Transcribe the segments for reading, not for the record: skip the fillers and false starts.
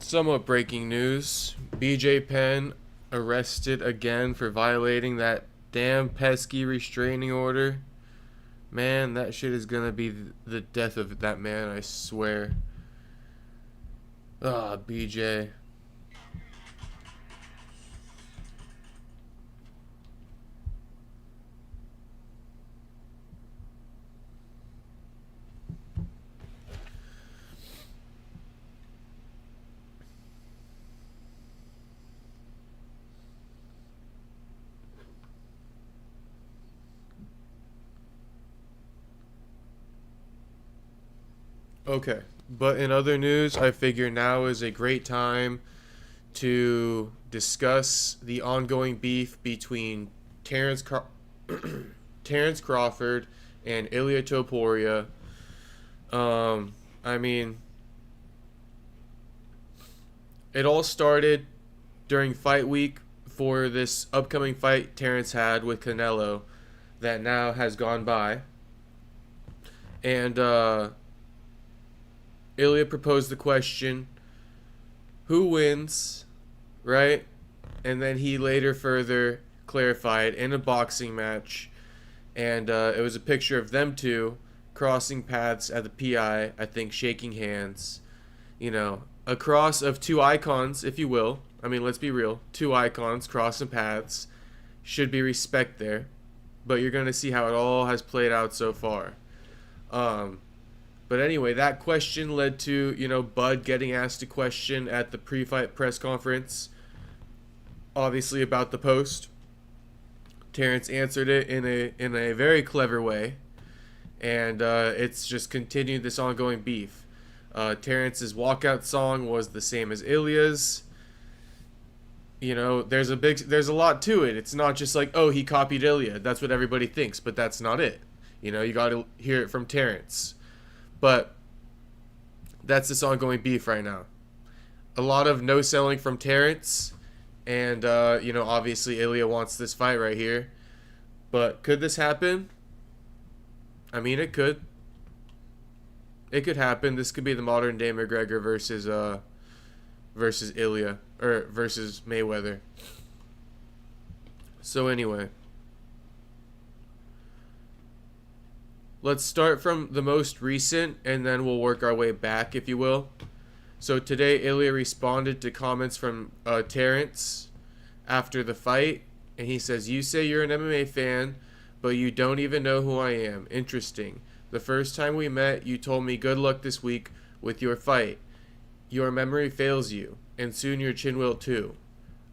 Somewhat breaking news. BJ Penn arrested again for violating that damn pesky restraining order. Man, that shit is gonna be the death of that man, I swear. Ah, BJ. Okay, but in other news, I figure now is a great time to discuss the ongoing beef between Terence Crawford and Ilia Topuria. I mean, it all started during fight week for this upcoming fight Terence had with Canelo that now has gone by. And Ilia proposed the question, who wins, right? And then he later further clarified in a boxing match. And it was a picture of them two crossing paths at the PI, I think shaking hands. You know, a cross of two icons, if you will. I mean, let's be real. Two icons crossing paths. Should be respect there. But you're going to see how it all has played out so far. But anyway, that question led to, Bud getting asked a question at the pre-fight press conference, obviously about the post. Terence answered it in a very clever way, and it's just continued this ongoing beef. Terrence's walkout song was the same as Ilia's. There's a lot to it. It's not just like, oh, he copied Ilia. That's what everybody thinks, but that's not it. You got to hear it from Terence. But that's this ongoing beef right now. A lot of no selling from Terence, and obviously Ilia wants this fight right here. But could this happen? I mean, it could. It could happen. This could be the modern day McGregor versus Ilia, or versus Mayweather. So anyway, let's start from the most recent, and then we'll work our way back, if you will. So today, Ilia responded to comments from Terence after the fight, and he says, "You say you're an MMA fan, but you don't even know who I am. Interesting. The first time we met, you told me good luck this week with your fight. Your memory fails you, and soon your chin will too.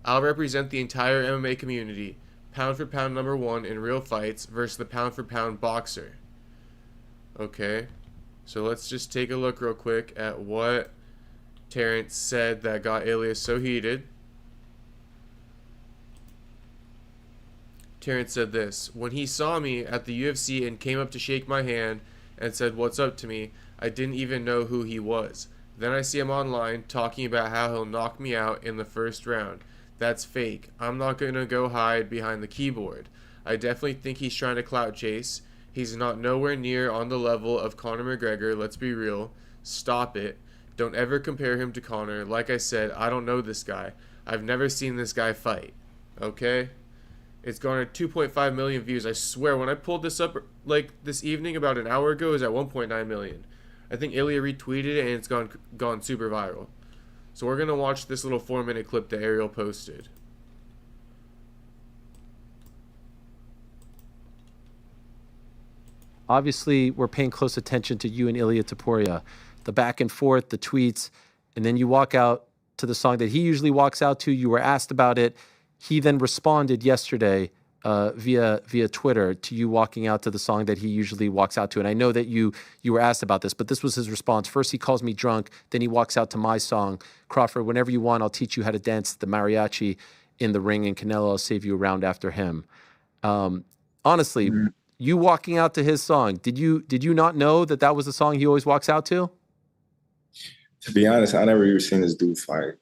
I'll represent the entire MMA community, pound for pound number one in real fights versus the pound for pound boxer." Okay, so let's just take a look real quick at what Terence said that got Ilia so heated. Terence said this: "When he saw me at the UFC and came up to shake my hand and said, 'What's up?' to me, I didn't even know who he was. Then I see him online talking about how he'll knock me out in the first round. That's fake. I'm not going to go hide behind the keyboard. I definitely think he's trying to clout chase. He's not nowhere near on the level of Conor McGregor, let's be real. Stop it. Don't ever compare him to Conor. Like I said, I don't know this guy. I've never seen this guy fight." Okay? It's garnered 2.5 million views. I swear, when I pulled this up like this evening about an hour ago, it was at 1.9 million. I think Ilia retweeted it, and it's gone super viral. So we're going to watch this little 4-minute clip that Ariel posted. Obviously, we're paying close attention to you and Ilia Topuria, the back and forth, the tweets, and then you walk out to the song that he usually walks out to. You were asked about it. He then responded yesterday via Twitter to you walking out to the song that he usually walks out to. And I know that you were asked about this, but this was his response. First, he calls me drunk. Then he walks out to my song. "Crawford, whenever you want, I'll teach you how to dance the mariachi in the ring, and Canelo, I'll save you a round after him." Honestly, you walking out to his song, did you not know that that was the song he always walks out to? To be honest, I never even seen this dude fight.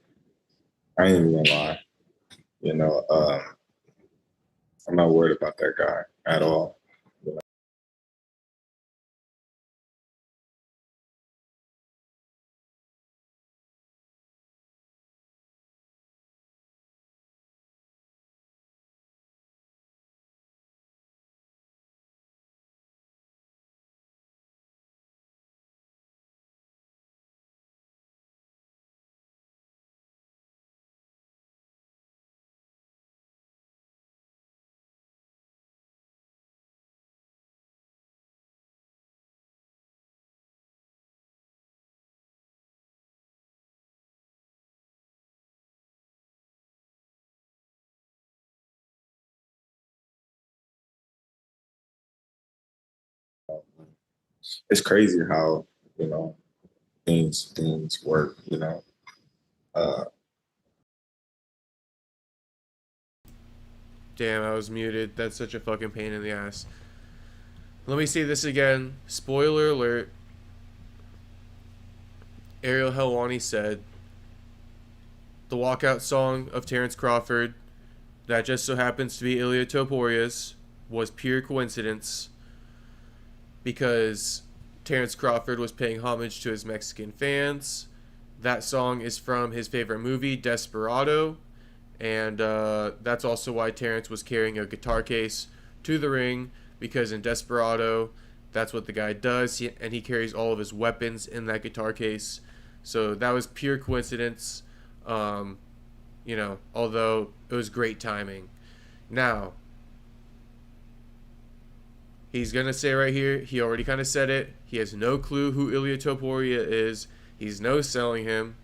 I ain't even gonna lie. I'm not worried about that guy at all. it's crazy how, things work, Uh, Damn, I was muted. That's such a fucking pain in the ass. Let me say this again. Spoiler alert. Ariel Helwani said the walkout song of Terence Crawford, that just so happens to be Ilia Topuria's, was pure coincidence because Terence Crawford was paying homage to his Mexican fans. That song is from his favorite movie, Desperado, and that's also why Terence was carrying a guitar case to the ring, because in Desperado, that's what the guy does, and he carries all of his weapons in that guitar case. So that was pure coincidence, although it was great timing. Now, he's going to say right here, he already kind of said it, he has no clue who Ilia Topuria is. He's no selling him.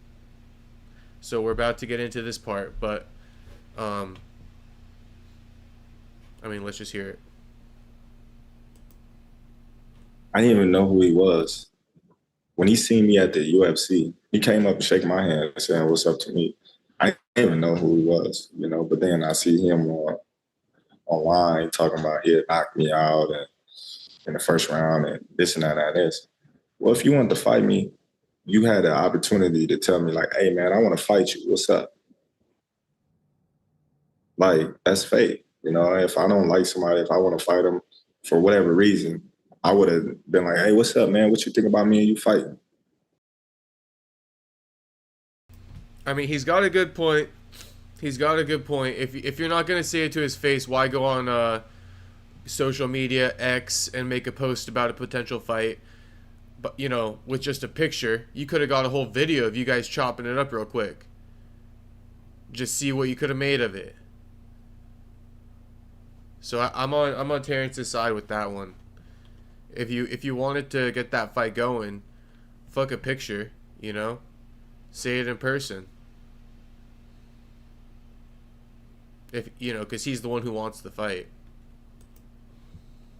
So we're about to get into this part, but, let's just hear it. I didn't even know who he was. When he seen me at the UFC, he came up and shook my hand saying, "What's up?" to me. I didn't even know who he was, but then I see him online talking about he'd knock me out and in the first round and this and that and this. Well, if you wanted to fight me, you had the opportunity to tell me, like, "Hey, man, I want to fight you. What's up?" Like, that's fake. If I don't like somebody, if I want to fight them for whatever reason, I would have been like, "Hey, what's up, man? What you think about me and you fighting?" He's got a good point. He's got a good point. If you're not going to say it to his face, why go on social media, X, and make a post about a potential fight? But, with just a picture, you could have got a whole video of you guys chopping it up real quick. Just see what you could have made of it. So I'm on Terrence's side with that one. If you wanted to get that fight going, fuck a picture, say it in person. Because he's the one who wants the fight.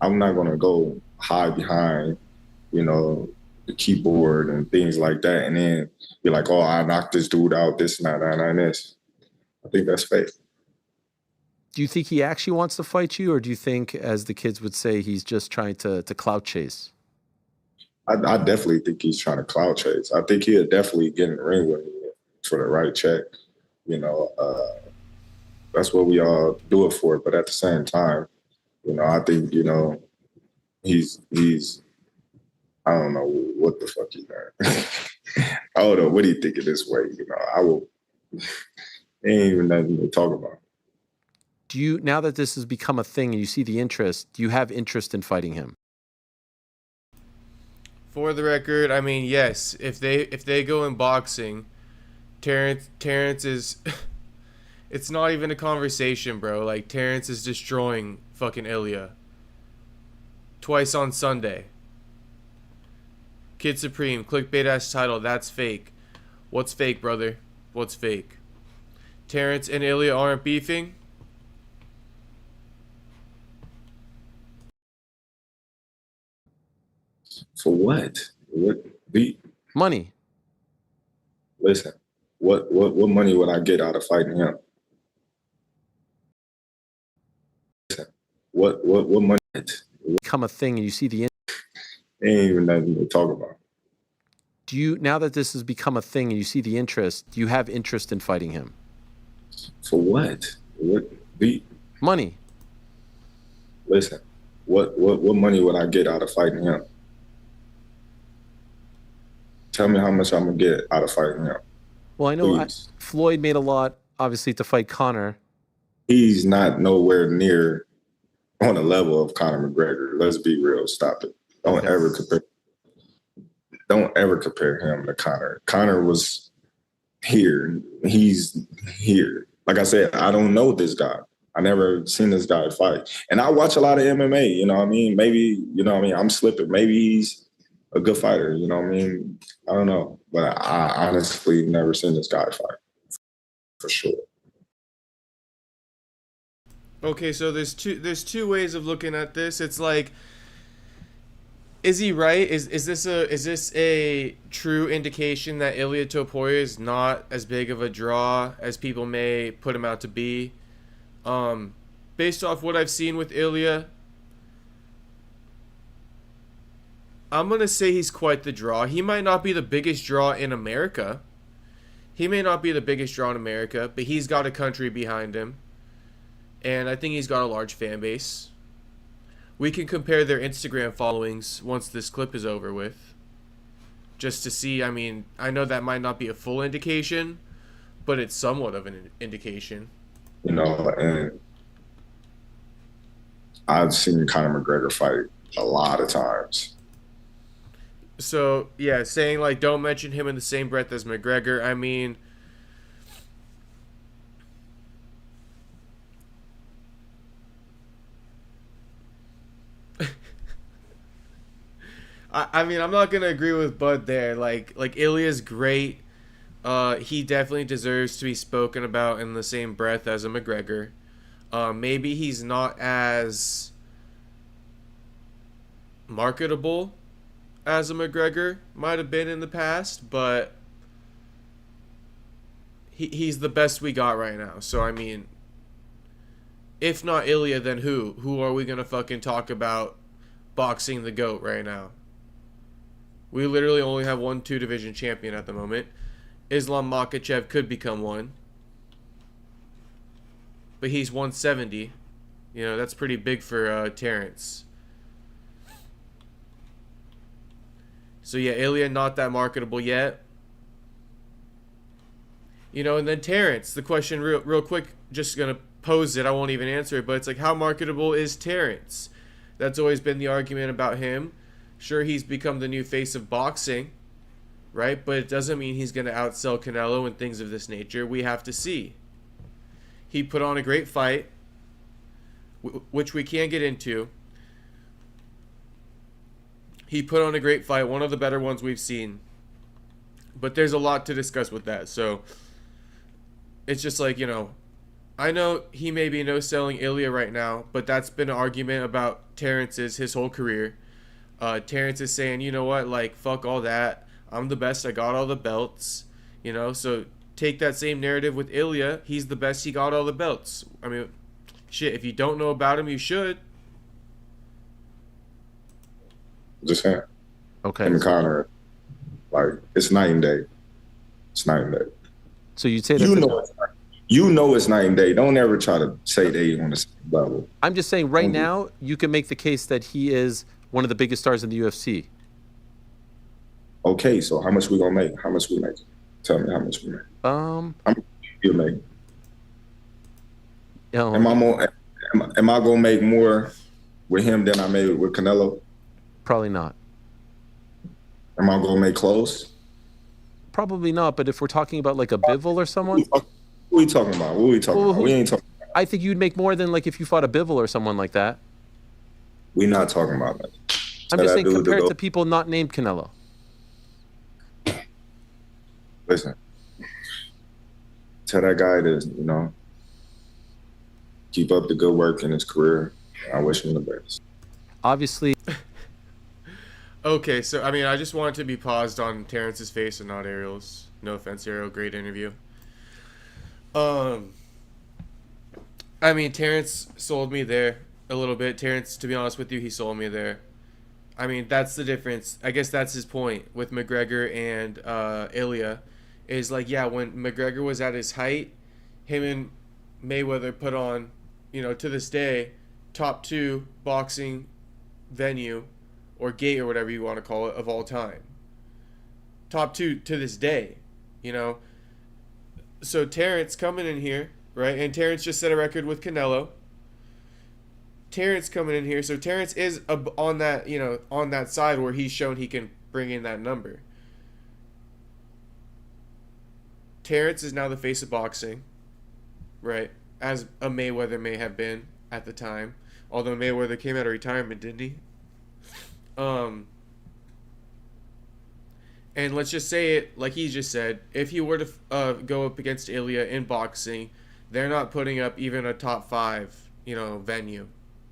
I'm not gonna go hide behind, the keyboard and things like that, and then be like, "Oh, I knocked this dude out, this and that and this." I think that's fake. Do you think he actually wants to fight you, or do you think, as the kids would say, he's just trying to clout chase? I definitely think he's trying to clout chase. I think he'll definitely get in the ring with me for the right check. That's what we all do it for. But at the same time, I think, he's I don't know what the fuck he's doing. I don't know what he thinking this way. I will. Ain't even nothing to talk about. Do you, now that this has become a thing and you see the interest, do you have interest in fighting him? For the record, yes. If they go in boxing, Terence is. It's not even a conversation, bro. Like, Terence is destroying fucking Ilia. Twice on Sunday. Kid Supreme, clickbait ass title. That's fake. What's fake, brother? What's fake? Terence and Ilia aren't beefing? For what? What Money. Listen, what money would I get out of fighting him? Listen, what money? Become a thing and you see the Ain't even nothing to talk about. Do you, now that this has become a thing and you see the interest, do you have interest in fighting him? For what? Money. Listen, what money would I get out of fighting him? Tell me how much I'm gonna get out of fighting him. Well, I know Floyd made a lot, obviously, to fight Conor. He's not nowhere near on the level of Conor McGregor. Let's be real. Stop it. Don't ever compare him to Conor. Conor was here. He's here. Like I said, I don't know this guy. I never seen this guy fight. And I watch a lot of MMA, you know what I mean? Maybe, I'm slipping. Maybe he's a good fighter, you know what I mean? I don't know. But I honestly never seen this guy fight. For sure. Okay, so there's two ways of looking at this. It's like Is he right? Is this a true indication that Ilia Topuria is not as big of a draw as people may put him out to be? Based off what I've seen with Ilia, I'm gonna say he's quite the draw. He might not be the biggest draw in America. He may not be the biggest draw in America, but he's got a country behind him, and I think he's got a large fan base. We can compare their Instagram followings once this clip is over with, just to see. I mean, I know that might not be a full indication, but it's somewhat of an indication. You know, and I've seen Conor McGregor fight a lot of times. So, yeah, saying, like, don't mention him in the same breath as McGregor, I mean, I mean, I'm not gonna agree with Bud there. Like Ilia's great. He definitely deserves to be spoken about in the same breath as a McGregor. Maybe he's not as marketable as a McGregor might have been in the past, but he's the best we got right now. So I mean, if not Ilia, then who? Who are we gonna fucking talk about boxing the GOAT right now? We literally only have one 2-division champion at the moment. Islam Makhachev could become one. But he's 170. You know, that's pretty big for Terence. So yeah, Ilia not that marketable yet. You know, and then Terence, the question real quick, just going to pose it. I won't even answer it, but it's like, how marketable is Terence? That's always been the argument about him. Sure, he's become the new face of boxing, right? But it doesn't mean he's going to outsell Canelo and things of this nature. We have to see. He put on a great fight, which we can't get into. He put on a great fight, one of the better ones we've seen. But there's a lot to discuss with that. So it's just like, you know, I know he may be no-selling Ilia right now, but that's been an argument about Terence's his whole career. Terence is saying, you know what, like, fuck all that. I'm the best. I got all the belts. You know, so take that same narrative with Ilia. He's the best. He got all the belts. I mean, shit, if you don't know about him, you should. Just saying. Okay. Him and Conor, like, it's night and day. It's night and day. So you'd say that you know it's night and day. Don't ever try to say they on the same level. I'm just saying right now you can make the case that he is one of the biggest stars in the UFC. Okay, so how much we gonna make? How much we make? Tell me how much we make. How much you make? Am I gonna make more with him than I made with Canelo? Probably not. Am I gonna make close? Probably not. But if we're talking about like a Bivol or someone, what we talking about? What we talking about? We ain't talking. I think you'd make more than like if you fought a Bivol or someone like that. We're not talking about that. I'm just saying compared to people not named Canelo. Listen, tell that guy to, you know, keep up the good work in his career. I wish him the best. Obviously. Okay, so, I mean, I just want it to be paused on Terence's face and not Ariel's. No offense, Ariel. Great interview. I mean, Terence sold me there a little bit. Terence, to be honest with you, he sold me there. I mean, that's the difference. I guess that's his point with McGregor and Ilia. Is like, yeah, when McGregor was at his height, him and Mayweather put on, you know, to this day, top 2 boxing venue or gate or whatever you want to call it of all time. Top 2 to this day, you know. So Terence coming in here, right? And Terence just set a record with Canelo. Terence coming in here, so Terence is on that, you know, on that side where he's shown he can bring in that number. Terence is now the face of boxing, right? As a Mayweather may have been at the time. Although Mayweather came out of retirement, didn't he? And let's just say it like he just said. If he were to go up against Ilia in boxing, they're not putting up even a top 5, you know, venue,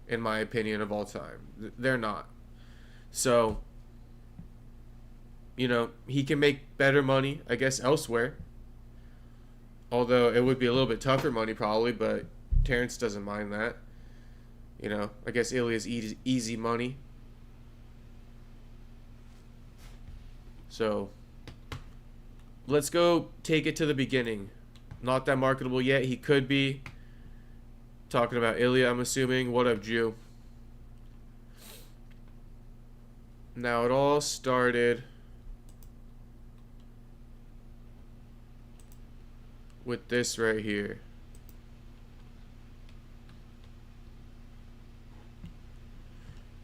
in my opinion, of all time. They're not. So, he can make better money, I guess, elsewhere. Although it would be a little bit tougher money probably, but Terence doesn't mind that. I guess Ilia's easy money. So, let's go take it to the beginning. Not that marketable yet. He could be. Talking about Ilia, I'm assuming. What up, Jew? Now, it all started with this right here.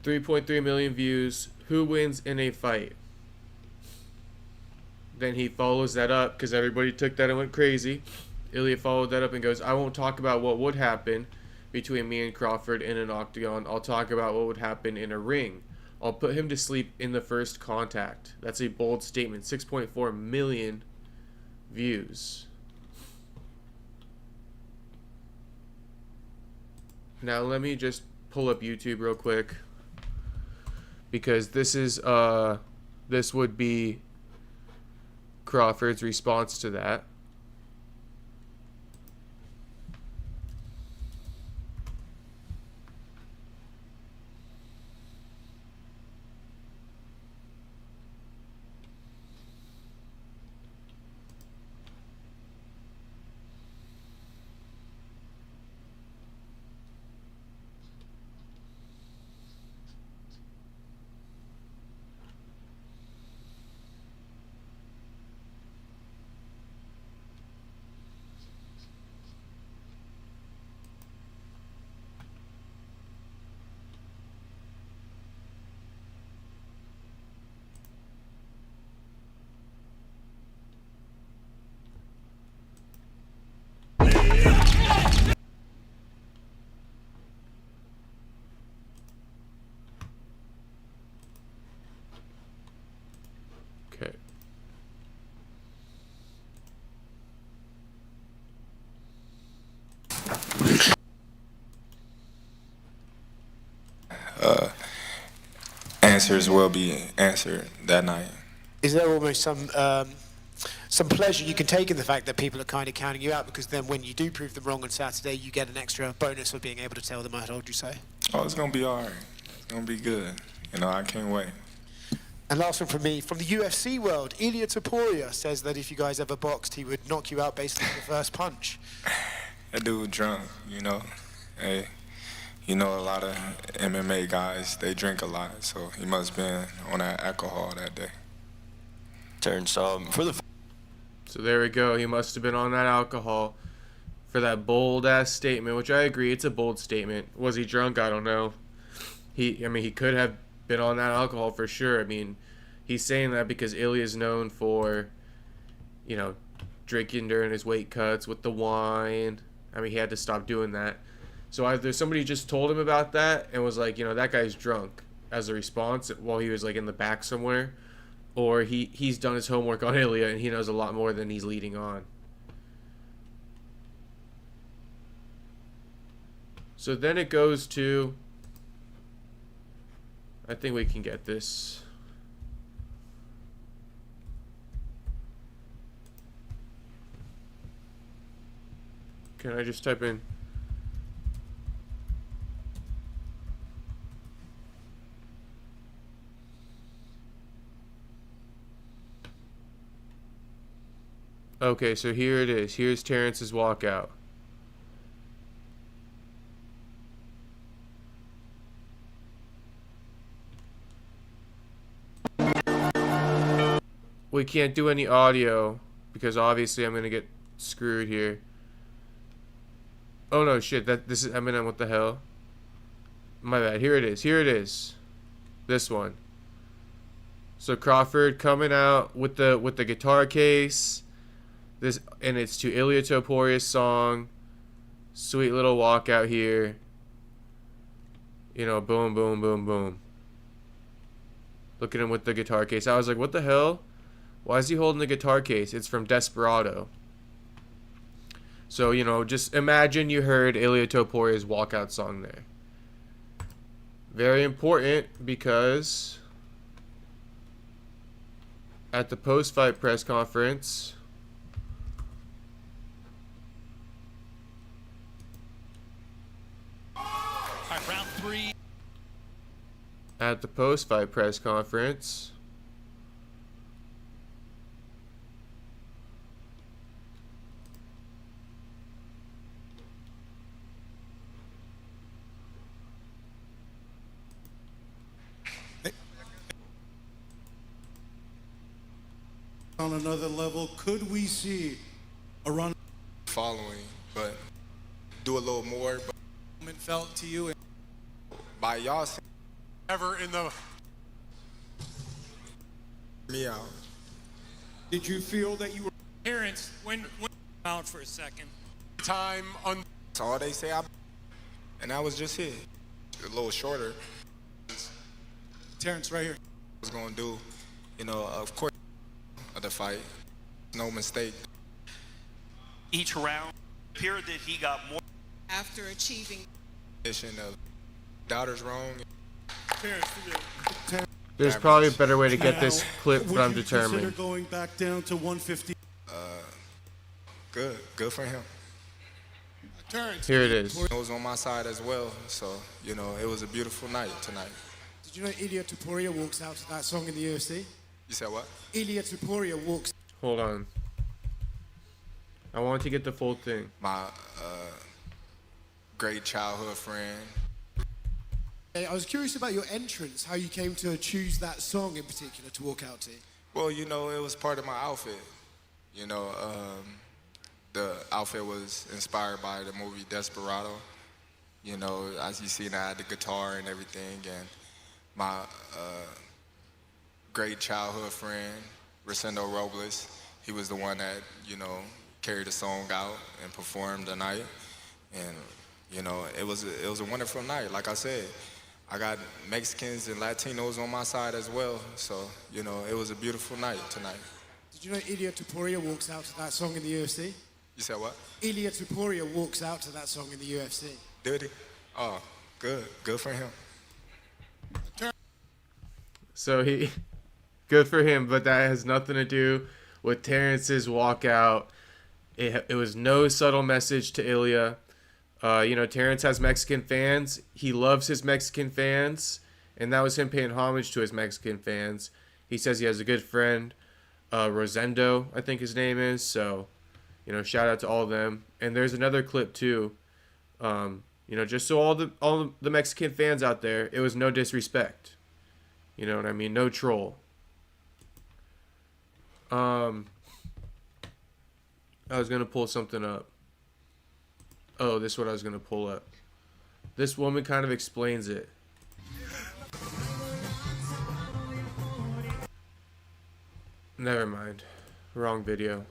3.3 million views. Who wins in a fight? Then he follows that up because everybody took that and went crazy. Ilia followed that up and goes, I won't talk about what would happen between me and Crawford in an octagon. I'll talk about what would happen in a ring. I'll put him to sleep in the first contact. That's a bold statement. 6.4 million views. Now let me just pull up YouTube real quick, because this would be Crawford's response to that. Okay. Answers will be answered that night. Is there almost some pleasure you can take in the fact that people are kind of counting you out, because then when you do prove them wrong on Saturday, you get an extra bonus for being able to tell them I told you so? Oh, it's gonna be all right. It's gonna be good. I can't wait. And last one from me, from the UFC world, Ilia Topuria says that if you guys ever boxed, he would knock you out based on the first punch. That dude drunk, Hey, a lot of MMA guys, they drink a lot, so he must have been on that alcohol that day. Terence, for the... So there we go. He must have been on that alcohol for that bold-ass statement, which I agree, it's a bold statement. Was he drunk? I don't know. He could have been on that alcohol for sure. He's saying that because Ilia's known for, drinking during his weight cuts with the wine. He had to stop doing that. So either somebody just told him about that and was like, that guy's drunk as a response while he was in the back somewhere, or he's done his homework on Ilia and he knows a lot more than he's leading on. So then it goes to, I think we can get this. Can I just type in? Okay, so here it is. Here's Terence's walkout. We can't do any audio because obviously I'm gonna get screwed here. Oh no, shit! This is Eminem. What the hell? My bad. Here it is. Here it is. This one. So Crawford coming out with the guitar case. This, and it's to Ilia Topuria's song. Sweet little walkout here. Boom, boom, boom, boom. Look at him with the guitar case. I was like, what the hell? Why is he holding the guitar case? It's from Desperado. So, just imagine you heard Ilia Topuria's walkout song there. Very important because At the post-fight press conference, Round 3. at the post-fight press conference, on another level, could we see a run following, but do a little more? But moment felt to you? by y'all Ever in the me out. did you feel that you were Terence, when out for a second. time on That's all they say. And I was just here, a little shorter. Terence right here? Was gonna do, you know, of course, of the fight, no mistake. Each round appeared that he got more. After achieving Mission of doubters wrong. there's probably a better way to get this clip, but I'm Would you consider determined. going back down to 150? Good for him. Terence, Here it is. It was on my side as well, so, you know, it was a beautiful night tonight. Did you know Ilia Topuria walks out to that song in the UFC? You said what? Ilia Topuria walks. Hold on. I want to get the full thing. My great childhood friend. I was curious about your entrance, how you came to choose that song in particular to walk out to. Well, you know, it was part of my outfit. You know, the outfit was inspired by the movie Desperado. You know, as you see, I had the guitar and everything, and my great childhood friend, Rosendo Robles, he was the one that, you know, carried the song out and performed the night. And, you know, it was a wonderful night. Like I said, I got Mexicans and Latinos on my side as well. So, you know, it was a beautiful night tonight. Did you know Ilia Topuria walks out to that song in the UFC? You said what? Ilia Topuria walks out to that song in the UFC. Did he? Oh, good. Good for him. So good for him, but that has nothing to do with Terrence's walkout. It was no subtle message to Ilia. You know, Terence has Mexican fans. He loves his Mexican fans, and that was him paying homage to his Mexican fans. He says he has a good friend, Rosendo, I think his name is. So, you know, shout out to all of them. And there's another clip too. You know, just so all the Mexican fans out there, it was no disrespect. You know what I mean? No troll. I was gonna pull something up. Oh, this is what I was gonna pull up. This woman kind of explains it. Never mind. Wrong video.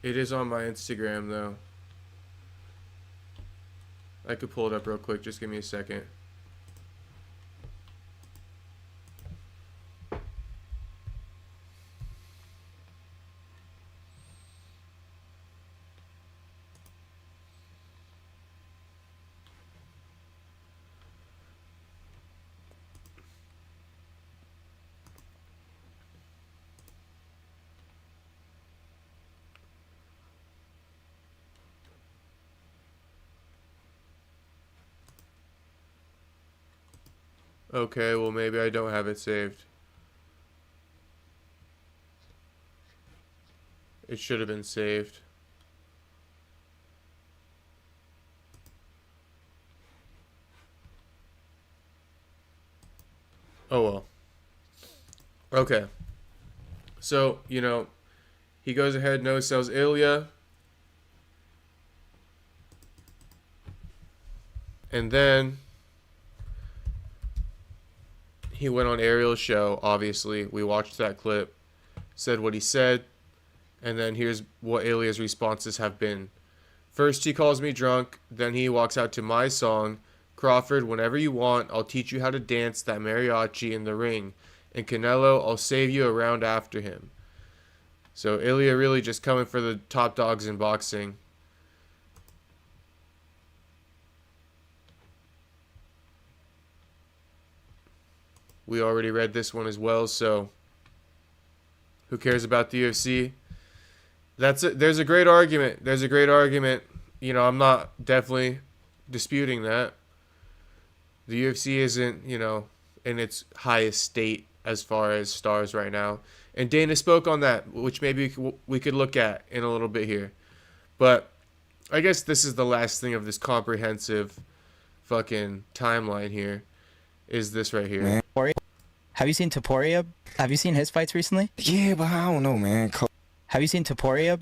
It is on my Instagram though. I could pull it up real quick. Just give me a second. Okay, well maybe I don't have it saved. It should have been saved. Oh well. Okay. So, you know, he goes ahead, no-sells Ilia. And then he went on Ariel's show, obviously. We watched that clip, said what he said, and then here's what Ilia's responses have been. First, he calls me drunk, then he walks out to my song, Crawford, whenever you want, I'll teach you how to dance that mariachi in the ring. And Canelo, I'll save you a round after him. So Ilia really just coming for the top dogs in boxing. We already read this one as well, so Who cares about the UFC? That's it. There's a great argument. There's a great argument. You know, I'm not definitely disputing that. The UFC isn't, you know, in its highest state as far as stars right now. And Dana spoke on that, which maybe we could look at in a little bit here. But I guess this is the last thing of this comprehensive fucking timeline here, is this right here. Man. Have you seen Topuria? Have you seen his fights recently? Yeah, but I don't know, man. Have you seen Topuria?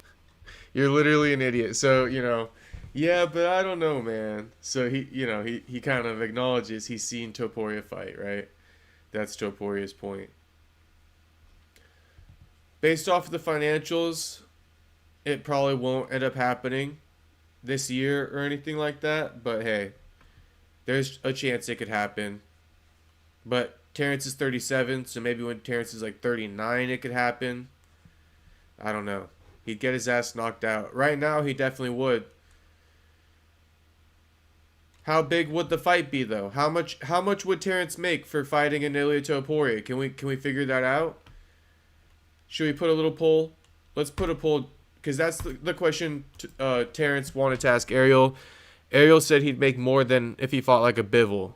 You're literally an idiot. So, you know, yeah, but I don't know, man. So he kind of acknowledges he's seen Topuria fight, right? That's Topuria's point. Based off of the financials, it probably won't end up happening this year or anything like that. But hey, there's a chance it could happen. But Terence is 37, so maybe when Terence is like 39, it could happen. I don't know. He'd get his ass knocked out. Right now, he definitely would. How big would the fight be, though? How much would Terence make for fighting in Ilia Topuria? Can we figure that out? Should we put a little poll? Let's put a poll, because that's the question Terence wanted to ask Ariel. Ariel said he'd make more than if he fought like a Bivol.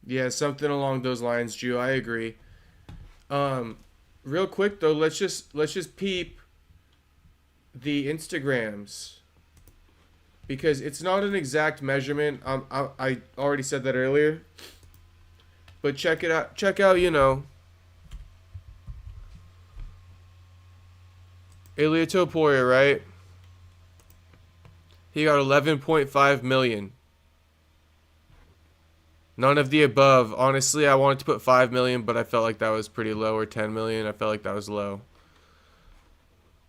Yeah, something along those lines, Jew. I agree. Real quick though, let's just peep the Instagrams, because it's not an exact measurement. I already said that earlier, but check it out. Check out, you know, Ilia Topuria, right? He got 11.5 million. None of the above. Honestly, I wanted to put 5 million, but I felt like that was pretty low, or 10 million. I felt like that was low.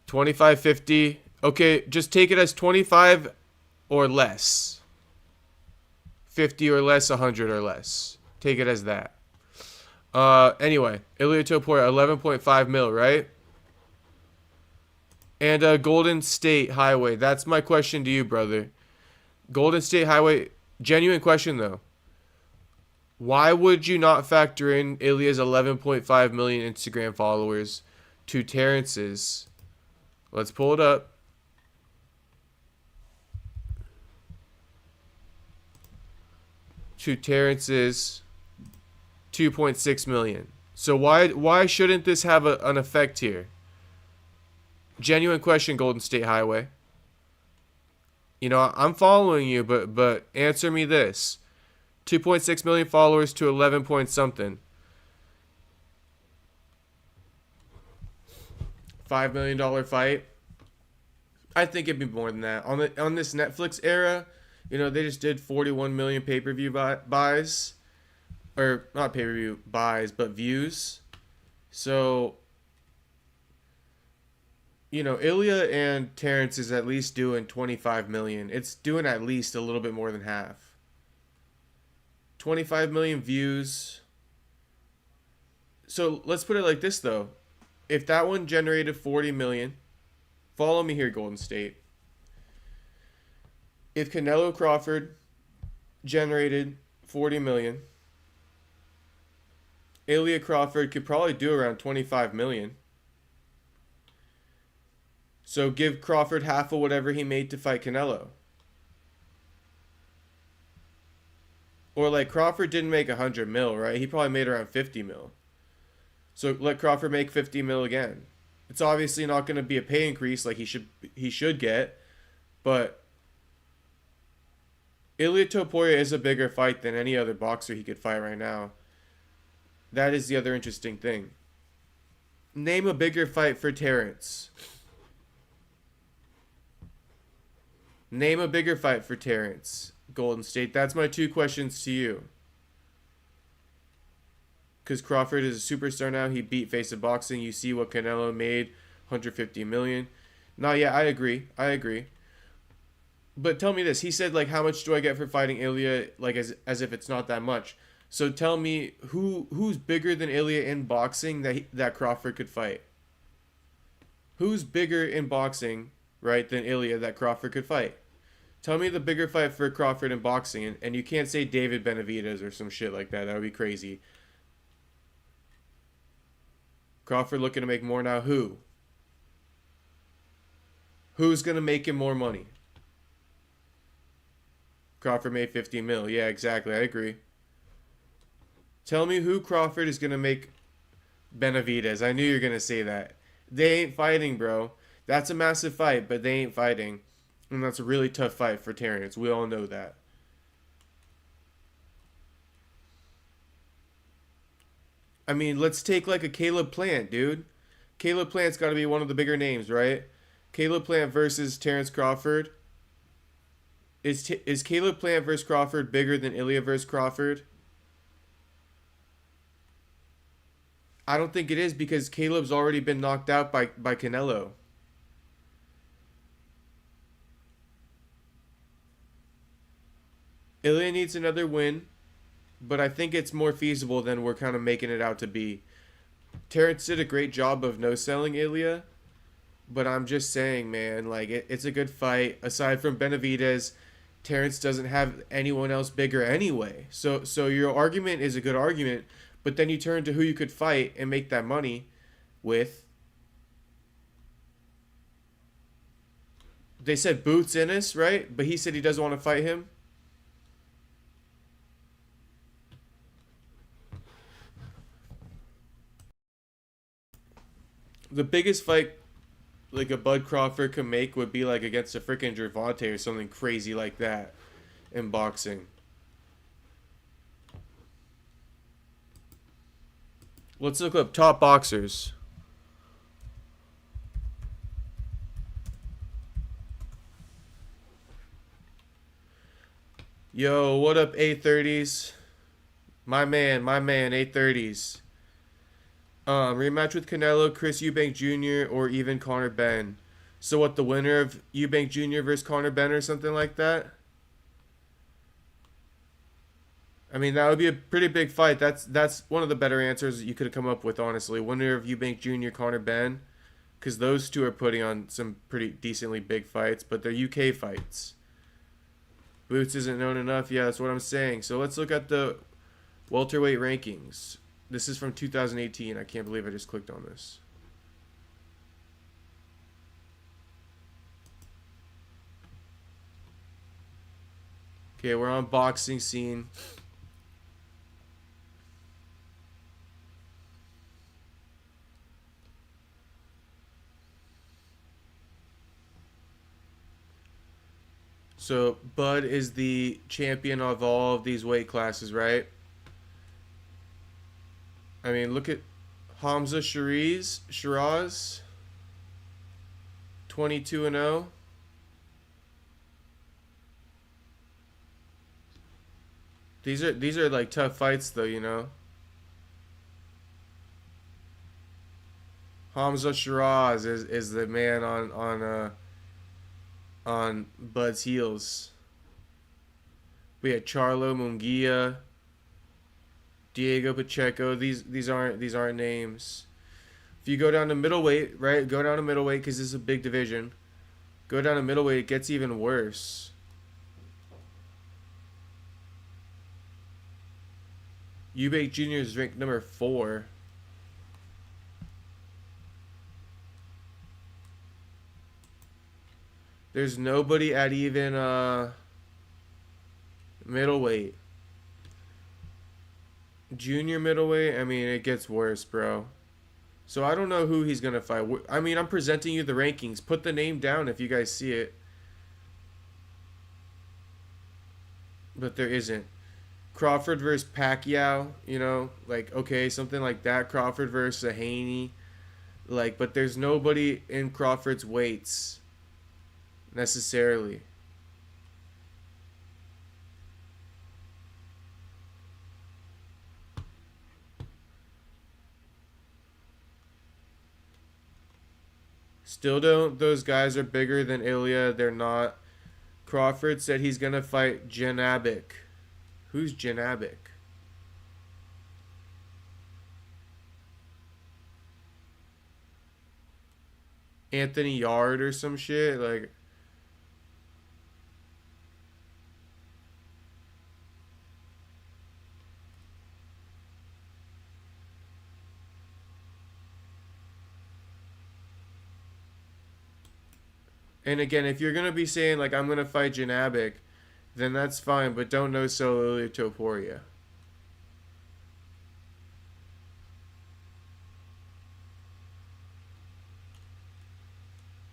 25.50. Okay, just take it as 25 or less. 50 or less, 100 or less. Take it as that. Anyway, Ilia Topuria, 11.5 mil, right? And Golden State Highway. That's my question to you, brother. Golden State Highway. Genuine question, though. Why would you not factor in Ilia's 11.5 million Instagram followers to Terence's? Let's pull it up. To Terence's 2.6 million. So why shouldn't this have an effect here? Genuine question, Golden State Highway. You know, I'm following you, but answer me this. 2.6 million followers to 11 point something. $5 million fight. I think it'd be more than that. On this Netflix era, you know, they just did 41 million pay-per-view buys. Or not pay-per-view buys, but views. So, you know, Ilia and Terence is at least doing 25 million. It's doing at least a little bit more than half. 25 million views. So let's put it like this, though. If that one generated 40 million, follow me here, Golden State. If Canelo Crawford generated 40 million, Ilia Crawford could probably do around 25 million. So give Crawford half of whatever he made to fight Canelo. Or like Crawford didn't make 100 mil, right? He probably made around 50 mil. So let Crawford make 50 mil again. It's obviously not going to be a pay increase like he should get, but Ilia Topuria is a bigger fight than any other boxer he could fight right now. That is the other interesting thing. Name a bigger fight for Terence. Name a bigger fight for Terence. Golden State. That's my 2 questions to you. Because Crawford is a superstar now. He beat Face of Boxing. You see what Canelo made. 150 million. No, yeah, I agree. But tell me this. He said, like, how much do I get for fighting Ilia? Like, as if it's not that much. So tell me, who's bigger than Ilia in boxing that Crawford could fight? Who's bigger in boxing, right, than Ilia that Crawford could fight? Tell me the bigger fight for Crawford in boxing. And you can't say David Benavidez or some shit like that. That would be crazy. Crawford looking to make more now. Who? Who's going to make him more money? Crawford made 50 mil. Yeah, exactly. I agree. Tell me who Crawford is going to make Benavidez. I knew you were going to say that. They ain't fighting, bro. That's a massive fight, but they ain't fighting. And that's a really tough fight for Terence. We all know that. I mean, let's take like a Caleb Plant, dude. Caleb Plant's got to be one of the bigger names, right? Caleb Plant versus Terence Crawford. Is Caleb Plant versus Crawford bigger than Ilia versus Crawford? I don't think it is because Caleb's already been knocked out by Canelo. Ilia needs another win, but I think it's more feasible than we're kind of making it out to be. Terence did a great job of no-selling Ilia, but I'm just saying, man, like, it's a good fight. Aside from Benavidez, Terence doesn't have anyone else bigger anyway. So your argument is a good argument, but then you turn to who you could fight and make that money with. They said Boots Ennis, right? But he said he doesn't want to fight him. The biggest fight like a Bud Crawford could make would be like against a freaking Gervonta or something crazy like that in boxing. Let's look up top boxers. Yo, what up, 830s? My man, 830s. Rematch with Canelo, Chris Eubank Jr., or even Conor Ben. So what, the winner of Eubank Jr. versus Conor Ben or something like that? I mean, that would be a pretty big fight. That's one of the better answers you could have come up with, honestly. Winner of Eubank Jr., Conor Ben. Because those two are putting on some pretty decently big fights, but they're UK fights. Boots isn't known enough. Yeah, that's what I'm saying. So let's look at the welterweight rankings. This is from 2018. I can't believe I just clicked on this. Okay, we're on boxing scene. So Bud is the champion of all of these weight classes, right? I mean, look at Hamza Shiraz, 22-0. These are like tough fights though, you know. Hamza Shiraz is the man on Bud's heels. We had Charlo Munguia, Diego Pacheco. These aren't names. If you go down to middleweight, right? Go down to middleweight because this is a big division. Go down to middleweight, it gets even worse. Eubank Jr. is ranked number 4. There's nobody at even middleweight. Junior middleweight, I mean, it gets worse, bro. So I don't know who he's going to fight. I mean, I'm presenting you the rankings. Put the name down if you guys see it. but there isn't. Crawford versus Pacquiao, like, okay, something like that. Crawford versus Haney, like, but there's nobody in Crawford's weights necessarily. Still don't. Those guys are bigger than Ilia. They're not. Crawford said he's gonna fight Janabek. Who's Janabek? Anthony Yard or some shit? Like, and again, if you're gonna be saying like I'm gonna fight Janabek, then that's fine, but don't no sell Ilia Topuria.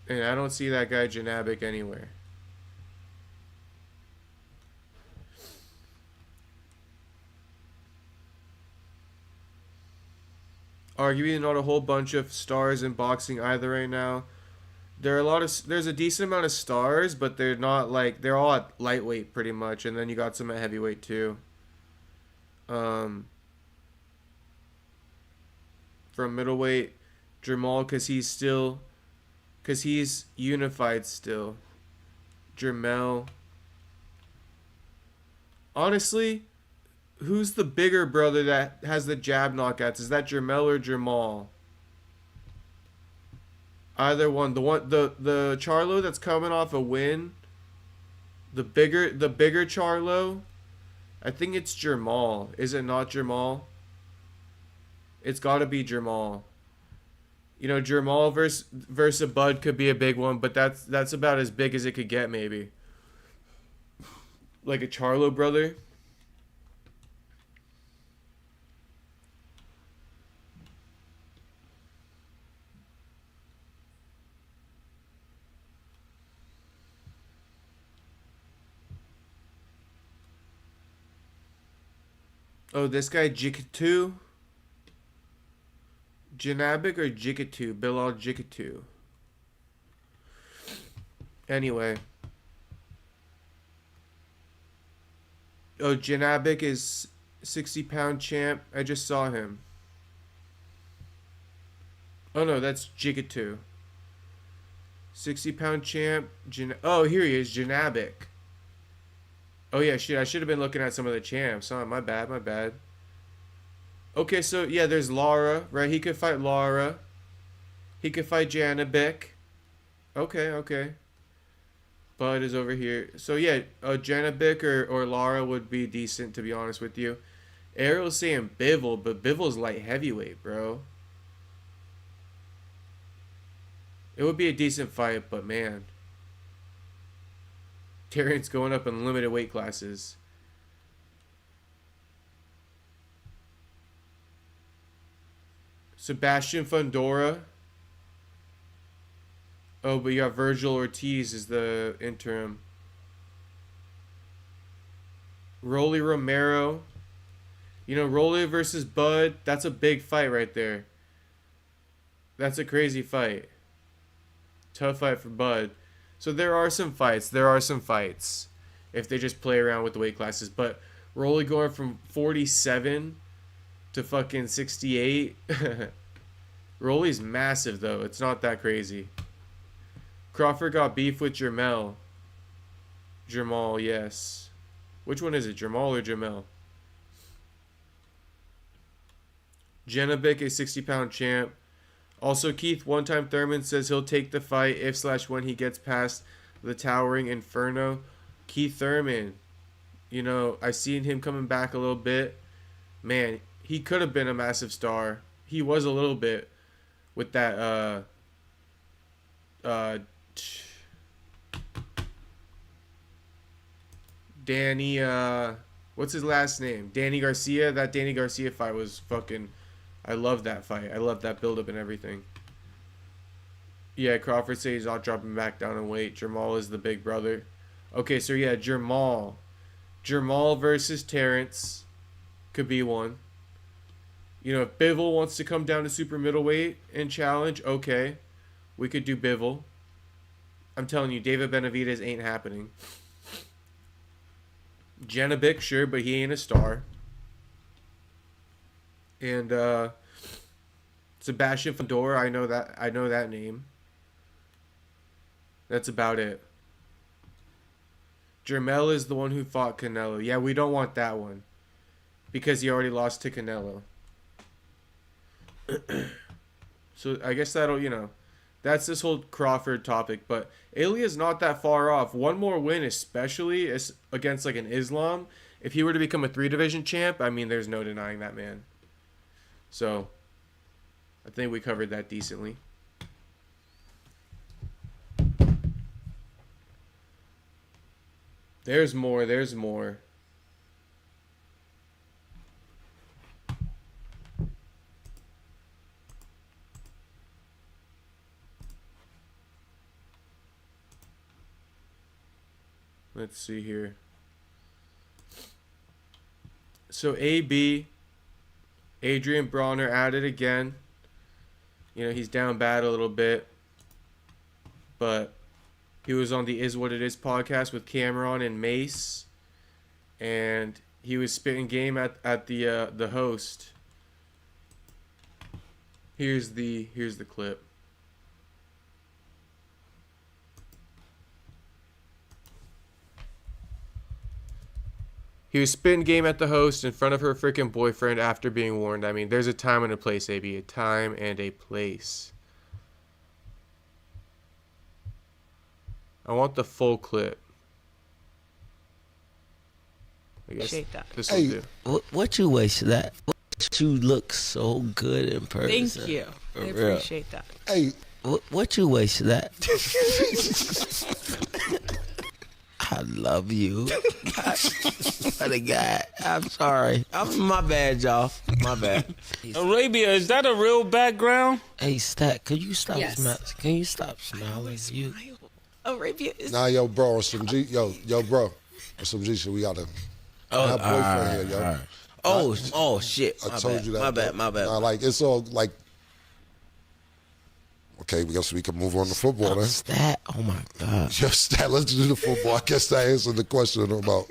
And I don't see that guy Janabek anywhere. Arguably not a whole bunch of stars in boxing either right now. There's a decent amount of stars, but they're not like, they're all at lightweight pretty much, and then you got some at heavyweight too. From middleweight, Jermall, because he's unified still. Jermell. Honestly, who's the bigger brother that has the jab knockouts? Is that Jermell or Jermall? Either one. The Charlo that's coming off a win. The bigger Charlo. I think it's Jermall. Is it not Jermall? It's got to be Jermall. Jermall versus a Bud could be a big one, but that's about as big as it could get, maybe. Like a Charlo brother. Oh, this guy Jikatu? Janabek or Jikatu? Bilal Jikatu. Anyway. Oh, Janabek is 60-pound champ. I just saw him. Oh no, that's Jikatu. 60-pound champ. Oh, here he is, Janabek. Oh yeah, shit, I should have been looking at some of the champs. Oh, my bad. Okay, so yeah, there's Lara, right? He could fight Lara. He could fight Janabek. Okay. Bud is over here. So yeah, Janabek or Lara would be decent, to be honest with you. Ariel's saying Bivol, but Bivol's light heavyweight, bro. It would be a decent fight, but man. Terence going up in limited weight classes. Sebastian Fundora. Oh, but you got Virgil Ortiz is the interim. Rolly Romero. Rolly versus Bud. That's a big fight right there. That's a crazy fight. Tough fight for Bud. So there are some fights. If they just play around with the weight classes. But Rolly going from 47 to fucking 68. Rolly's massive, though. It's not that crazy. Crawford got beef with Jermell. Jermall, yes. Which one is it? Jermall or Jermell? Janabek, a 60-pound champ. Also, Keith One-Time Thurman says he'll take the fight if/when he gets past the towering Inferno. Keith Thurman, I seen him coming back a little bit. Man, he could have been a massive star. He was a little bit with that Danny, what's his last name? Danny Garcia. That Danny Garcia fight was fucking, I love that fight. I love that build-up and everything. Yeah, Crawford says he's not dropping back down in weight. Jermall is the big brother. Okay, so yeah, Jermall. Jamal versus Terence could be one. You know, if Bivol wants to come down to super middleweight and challenge, okay. We could do Bivol. I'm telling you, David Benavidez ain't happening. Janovic, sure, but he ain't a star. And Sebastian Fedor, I know that name. That's about it. Jermel is the one who fought Canelo. Yeah, we don't want that one. Because he already lost to Canelo. So I guess that'll, you know, that's this whole Crawford topic. But Ilia's not that far off. One more win, especially against like an Islam. If he were to become a 3-division champ, I mean, there's no denying that man. So I think we covered that decently. There's more. Let's see here. So AB, Adrien Broner at it again. You know, he's down bad a little bit. But he was on the Is What It Is podcast with Cameron and Mace. And he was spitting game at the host. Here's the clip. He was spitting game at the host in front of her freaking boyfriend after being warned. I mean, there's a time and a place, AB. A time and a place. I want the full clip. I guess this will do. What you wasted that? You look so good in person. Thank you. I appreciate that. Hey, what you wasted that? I love you. What a guy. I'm sorry. My bad, y'all. My bad. Arabia, is that a real background? Hey, Stat, could you stop Yes. Can you stop smiling? You. Arabia is. Nah, yo, bro, some G, yo, bro, some G shit. We gotta have boyfriend here, yo. Oh, shit. I told you that. My bad. Nah, like it's all like. Okay, we can move on to football then. Stat, oh my God. Yo, Stat, let's do the football. I guess that answered the question about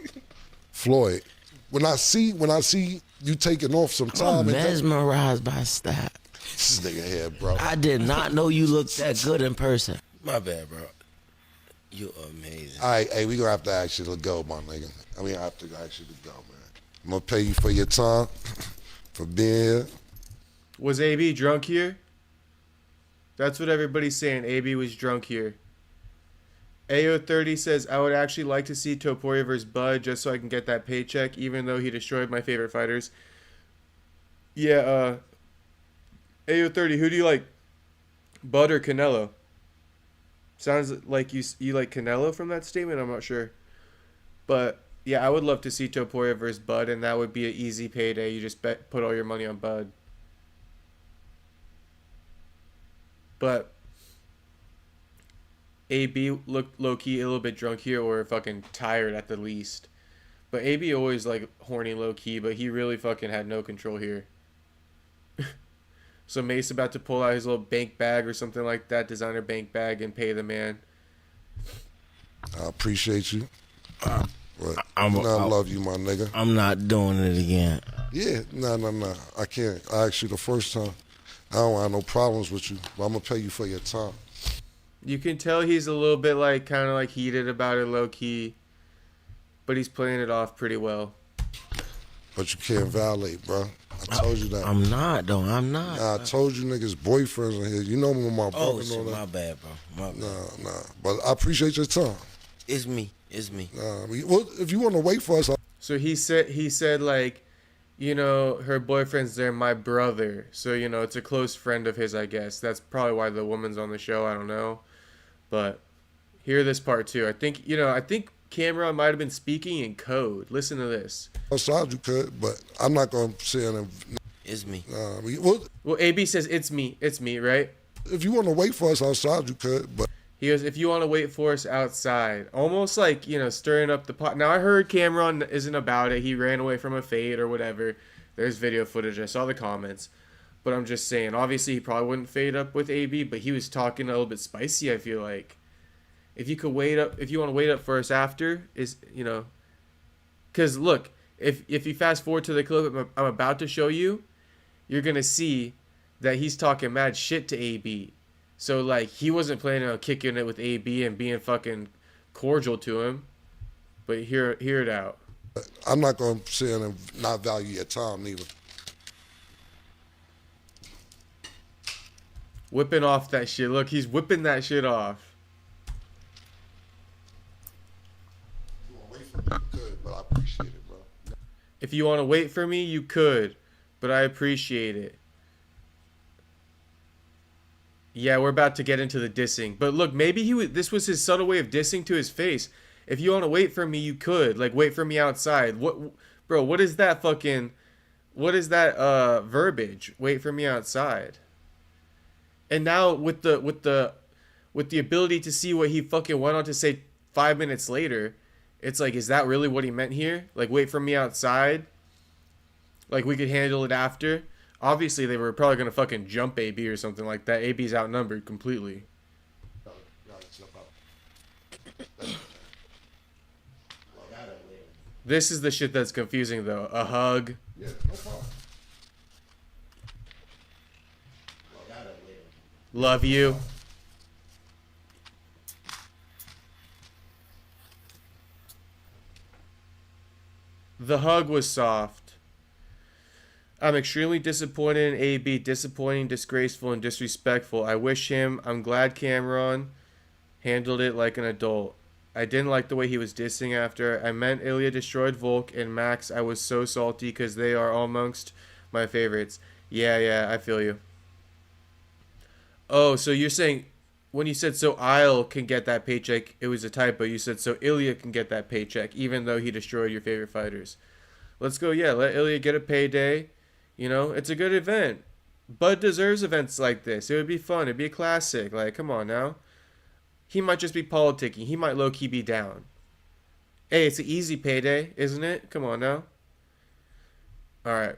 Floyd. When I see you taking off some time, I'm mesmerized by Stat. This nigga here, bro. I did not know you looked that good in person. My bad, bro. You're amazing. All right, hey, we gonna have to ask you to go, my nigga. I mean, I have to ask you to go, man. I'm gonna pay you for your time, for being here. Was AB drunk here? That's what everybody's saying. AB was drunk here. AO30 says, I would actually like to see Topuria versus Bud just so I can get that paycheck, even though he destroyed my favorite fighters. Yeah, AO30, who do you like? Bud or Canelo? Sounds like you like Canelo from that statement. I'm not sure. But, yeah, I would love to see Topuria versus Bud, and that would be an easy payday. You just put all your money on Bud. But AB looked low-key a little bit drunk here or fucking tired at the least. But AB always like horny low-key, but he really fucking had no control here. So Mace about to pull out his little bank bag or something like that, designer bank bag, and pay the man. I appreciate you. I love you, my nigga. I'm not doing it again. Yeah, no. I can't. I asked you the first time. I don't have no problems with you, but I'm going to pay you for your time. You can tell he's a little bit like kind of like heated about it low key, but he's playing it off pretty well. But you can't violate, bro. I told you that. I'm not, though. I'm not. Nah, I told you niggas boyfriends in here. You know me with my brother and all that. My bad, bro. My bad. Nah. But I appreciate your time. It's me. Nah, well, if you want to wait for us. So he said like, you know, her boyfriend's there, my brother. So, you know, it's a close friend of his, I guess. That's probably why the woman's on the show. I don't know. But hear this part too. I think Cameron might have been speaking in code. Listen to this. Outside you could, but I'm not going to say it. It's me. Well, AB says it's me, right? If you want to wait for us outside, you could, but He goes, if you want to wait for us outside. Almost like, stirring up the pot. Now, I heard Cameron isn't about it. He ran away from a fade or whatever. There's video footage. I saw the comments. But I'm just saying, obviously, he probably wouldn't fade up with AB, but he was talking a little bit spicy, I feel like. If you want to wait up for us after, because look, if you fast forward to the clip I'm about to show you, you're going to see that he's talking mad shit to AB. So, like, he wasn't planning on kicking it with AB and being fucking cordial to him. But hear it out. I'm not going to say and not value your time, neither. Whipping off that shit. Look, he's whipping that shit off. If you want to wait for me, you could, but I appreciate it. Yeah, we're about to get into the dissing. But look, maybe this was his subtle way of dissing to his face. If you want to wait for me, you could. Like, wait for me outside. What is that verbiage? Wait for me outside. And now with the ability to see what he fucking went on to say 5 minutes later, it's like, is that really what he meant here? Like, wait for me outside? Like, we could handle it after? Obviously, they were probably going to fucking jump AB or something like that. AB's outnumbered completely. This is the shit that's confusing, though. A hug. Yeah, no problem. Love you. The hug was soft. I'm extremely disappointed in AB. Disappointing, disgraceful, and disrespectful. I'm glad Cameron handled it like an adult. I didn't like the way he was dissing after. I meant Ilia destroyed Volk and Max. I was so salty because they are amongst my favorites. Yeah, I feel you. Oh, so you're saying when you said so Isle can get that paycheck, it was a typo. You said so Ilia can get that paycheck even though he destroyed your favorite fighters. Let's go, let Ilia get a payday. It's a good event. Bud deserves events like this. It would be fun. It'd be a classic. Like, come on now. He might just be politicking. He might low-key be down. Hey, it's an easy payday, isn't it? Come on now. All right.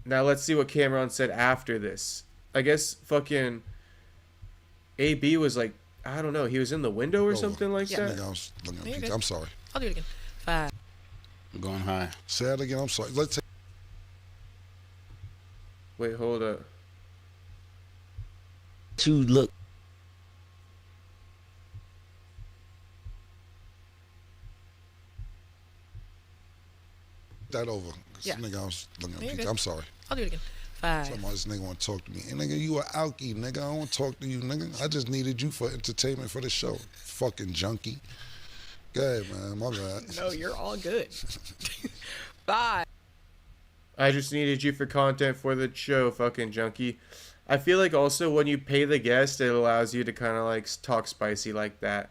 Now let's see what Cameron said after this. I guess fucking AB was like, I don't know, he was in the window or something like that. I'm sorry. I'll do it again. 5. I'm going high. Say that again. I'm sorry. Let's take. Wait, hold up. To look. That over. Yeah. Nigga, I was looking at You're people. good. I'm sorry. I'll do it again. 5. Somebody, this nigga want to talk to me. And nigga, you a alky, nigga. I don't want to talk to you, nigga. I just needed you for entertainment for the show. Fucking junkie. Go ahead, man. My bad. No, you're all good. 5. I just needed you for content for the show, fucking junkie. I feel like also when you pay the guest, it allows you to kind of like talk spicy like that.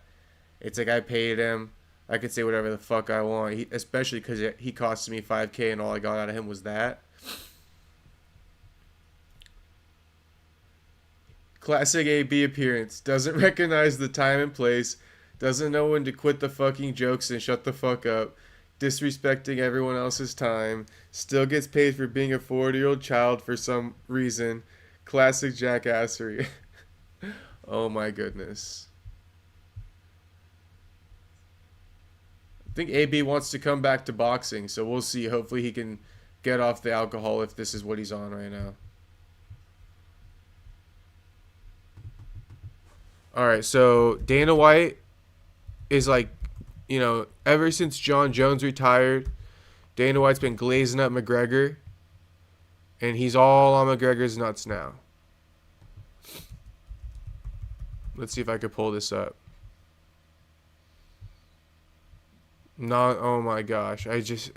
It's like I paid him. I could say whatever the fuck I want, especially because he cost me $5,000 and all I got out of him was that. Classic AB appearance. Doesn't recognize the time and place. Doesn't know when to quit the fucking jokes and shut the fuck up. Disrespecting everyone else's time. Still gets paid for being a 40-year-old child for some reason. Classic jackassery. Oh my goodness. I think AB wants to come back to boxing, so we'll see. Hopefully he can get off the alcohol if this is what he's on right now. Alright, so Dana White is like, ever since John Jones retired, Dana White's been glazing up McGregor, and he's all on McGregor's nuts now. Let's see if I could pull this up. Not, oh my gosh, I just...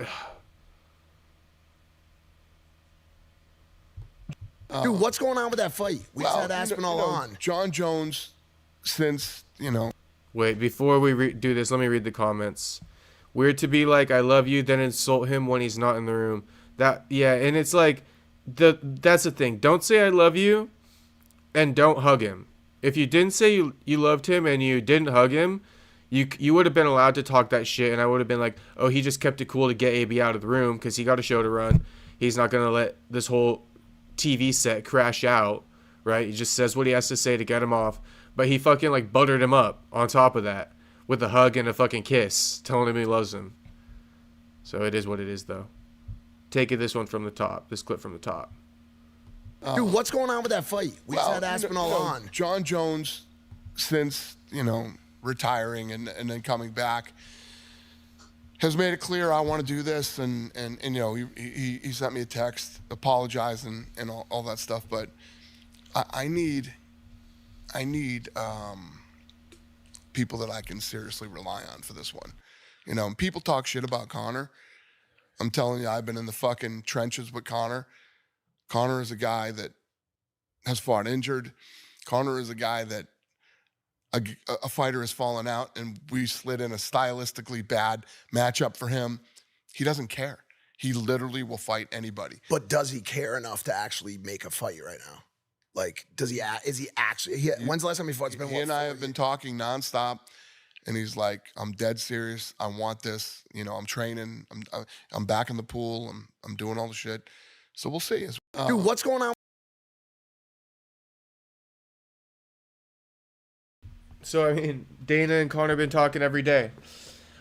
Dude, what's going on with that fight? We had Aspinall on. John Jones, since, Wait, before we do this, let me read the comments. Weird to be like, I love you, then insult him when he's not in the room. Yeah, and it's like, that's the thing. Don't say I love you, and don't hug him. If you didn't say you loved him and you didn't hug him, you would have been allowed to talk that shit, and I would have been like, oh, he just kept it cool to get AB out of the room because he got a show to run. He's not going to let this whole TV set crash out, right? He just says what he has to say to get him off. But he fucking like buttered him up on top of that with a hug and a fucking kiss, telling him he loves him. So it is what it is, though. Take it this one from the top, this clip from the top. Dude, what's going on with that fight? We just had Aspinall on. John Jones, since, retiring and then coming back, has made it clear I want to do this, and he sent me a text apologizing and all that stuff. But I need people that I can seriously rely on for this one. People talk shit about Conor. I'm telling you, I've been in the fucking trenches with Conor. Conor is a guy that has fought injured. Conor is a guy that a fighter has fallen out, and we slid in a stylistically bad matchup for him. He doesn't care. He literally will fight anybody. But does he care enough to actually make a fight right now? Like, is he actually? When's the last time he fought? It's been He and I have been talking nonstop, and he's like, "I'm dead serious. I want this. I'm training. I'm back in the pool. I'm doing all the shit. So we'll see." Dude, what's going on? So, I mean, Dana and Conor have been talking every day.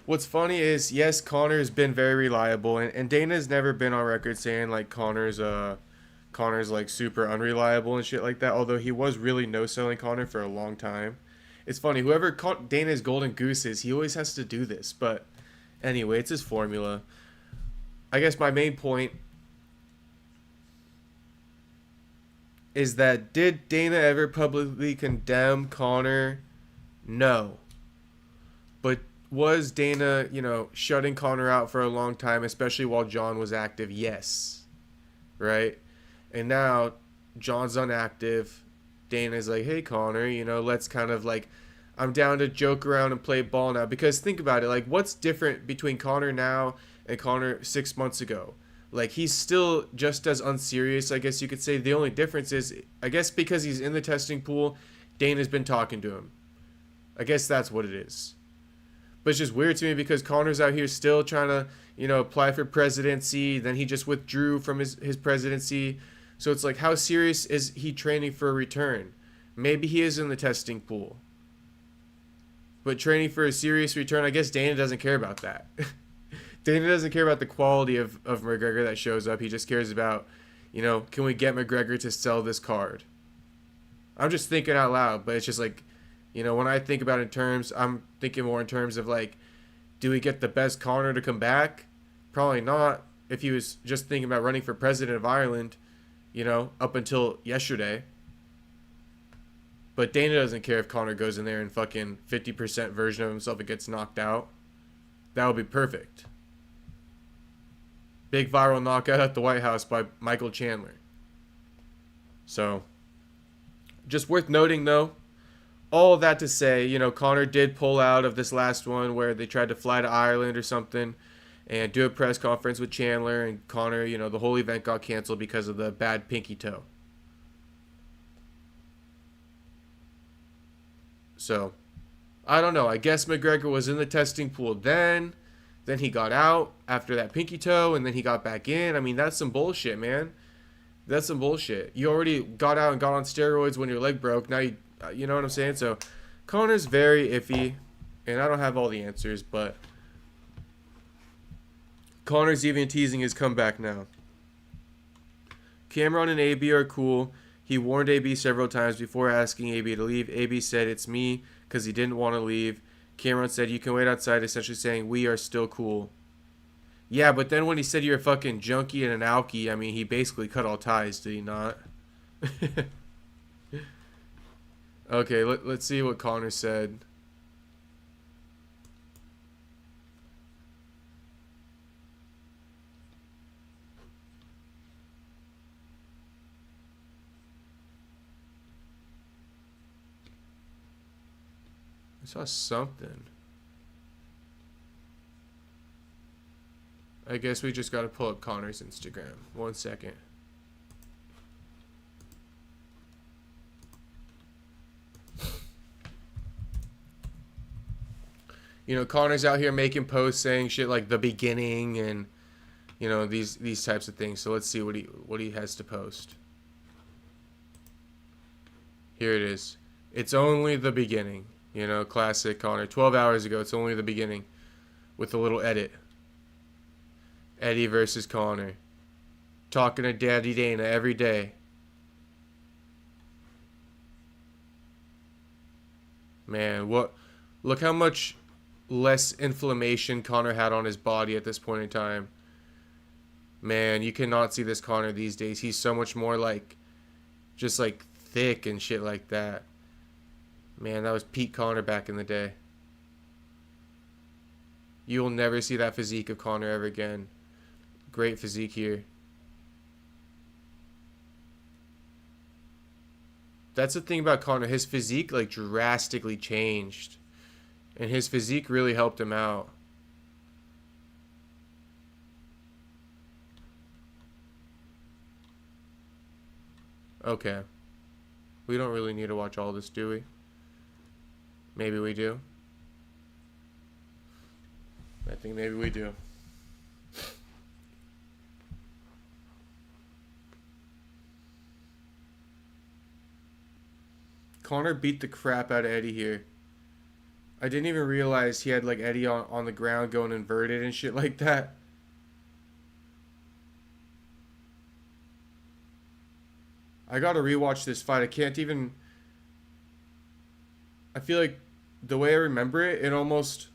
What's funny is, yes, Conor's been very reliable, and Dana's never been on record saying, like, Conor's like, super unreliable and shit like that, although he was really no-selling Conor for a long time. It's funny, whoever caught Dana's golden goose is, he always has to do this, but anyway, it's his formula. I guess my main point is that, did Dana ever publicly condemn Conor? No. But was Dana, shutting Conor out for a long time, especially while John was active? Yes. Right? And now John's unactive. Dana's like, hey, Conor, let's kind of like, I'm down to joke around and play ball now. Because think about it, like, what's different between Conor now and Conor 6 months ago? Like, he's still just as unserious, I guess you could say. The only difference is, I guess because he's in the testing pool, Dana's been talking to him. I guess that's what it is. But it's just weird to me because Conor's out here still trying to, apply for presidency. Then he just withdrew from his presidency. So it's like, how serious is he training for a return? Maybe he is in the testing pool. But training for a serious return, I guess Dana doesn't care about that. Dana doesn't care about the quality of McGregor that shows up. He just cares about, can we get McGregor to sell this card? I'm just thinking out loud, but it's just like, when I think about it in terms, I'm thinking more in terms of like, do we get the best Conor to come back? Probably not. If he was just thinking about running for president of Ireland, up until yesterday. But Dana doesn't care if Conor goes in there and fucking 50% version of himself and gets knocked out. That would be perfect. Big viral knockout at the White House by Michael Chandler. So, just worth noting though, all of that to say, Conor did pull out of this last one where they tried to fly to Ireland or something and do a press conference with Chandler, and Conor, the whole event got canceled because of the bad pinky toe. So, I don't know. I guess McGregor was in the testing pool then he got out after that pinky toe, and then he got back in. I mean, that's some bullshit, man. That's some bullshit. You already got out and got on steroids when your leg broke. Now you know what I'm saying? So, Conor's very iffy, and I don't have all the answers, but Conor's even teasing his comeback now. Cameron and AB are cool. He warned AB several times before asking AB to leave. AB said, it's me, because he didn't want to leave. Cameron said, you can wait outside, essentially saying, we are still cool. Yeah, but then when he said you're a fucking junkie and an alkie, I mean, he basically cut all ties, did he not? Okay, let's see what Conor said. I saw something. I guess we just gotta pull up Conor's Instagram. 1 second. You know, Conor's out here making posts saying shit like the beginning and, you know, these types of things. So let's see what he has to post. Here it is. It's only the beginning. You know, classic Conor. 12 hours ago, it's only the beginning. With a little edit. Eddie versus Conor. Talking to Daddy Dana every day. Man, look how much less inflammation Conor had on his body at this point in time. Man, you cannot see this Conor these days. He's so much more like, just like thick and shit like that. Man, that was peak Conor back in the day. You will never see that physique of Conor ever again. Great physique here. That's the thing about Conor. His physique like drastically changed. And his physique really helped him out. Okay. We don't really need to watch all this, do we? Maybe we do. I think maybe we do. Conor beat the crap out of Eddie here. I didn't even realize he had like Eddie on the ground going inverted and shit like that. I gotta rewatch this fight. I can't even... I feel like the way I remember it, it almost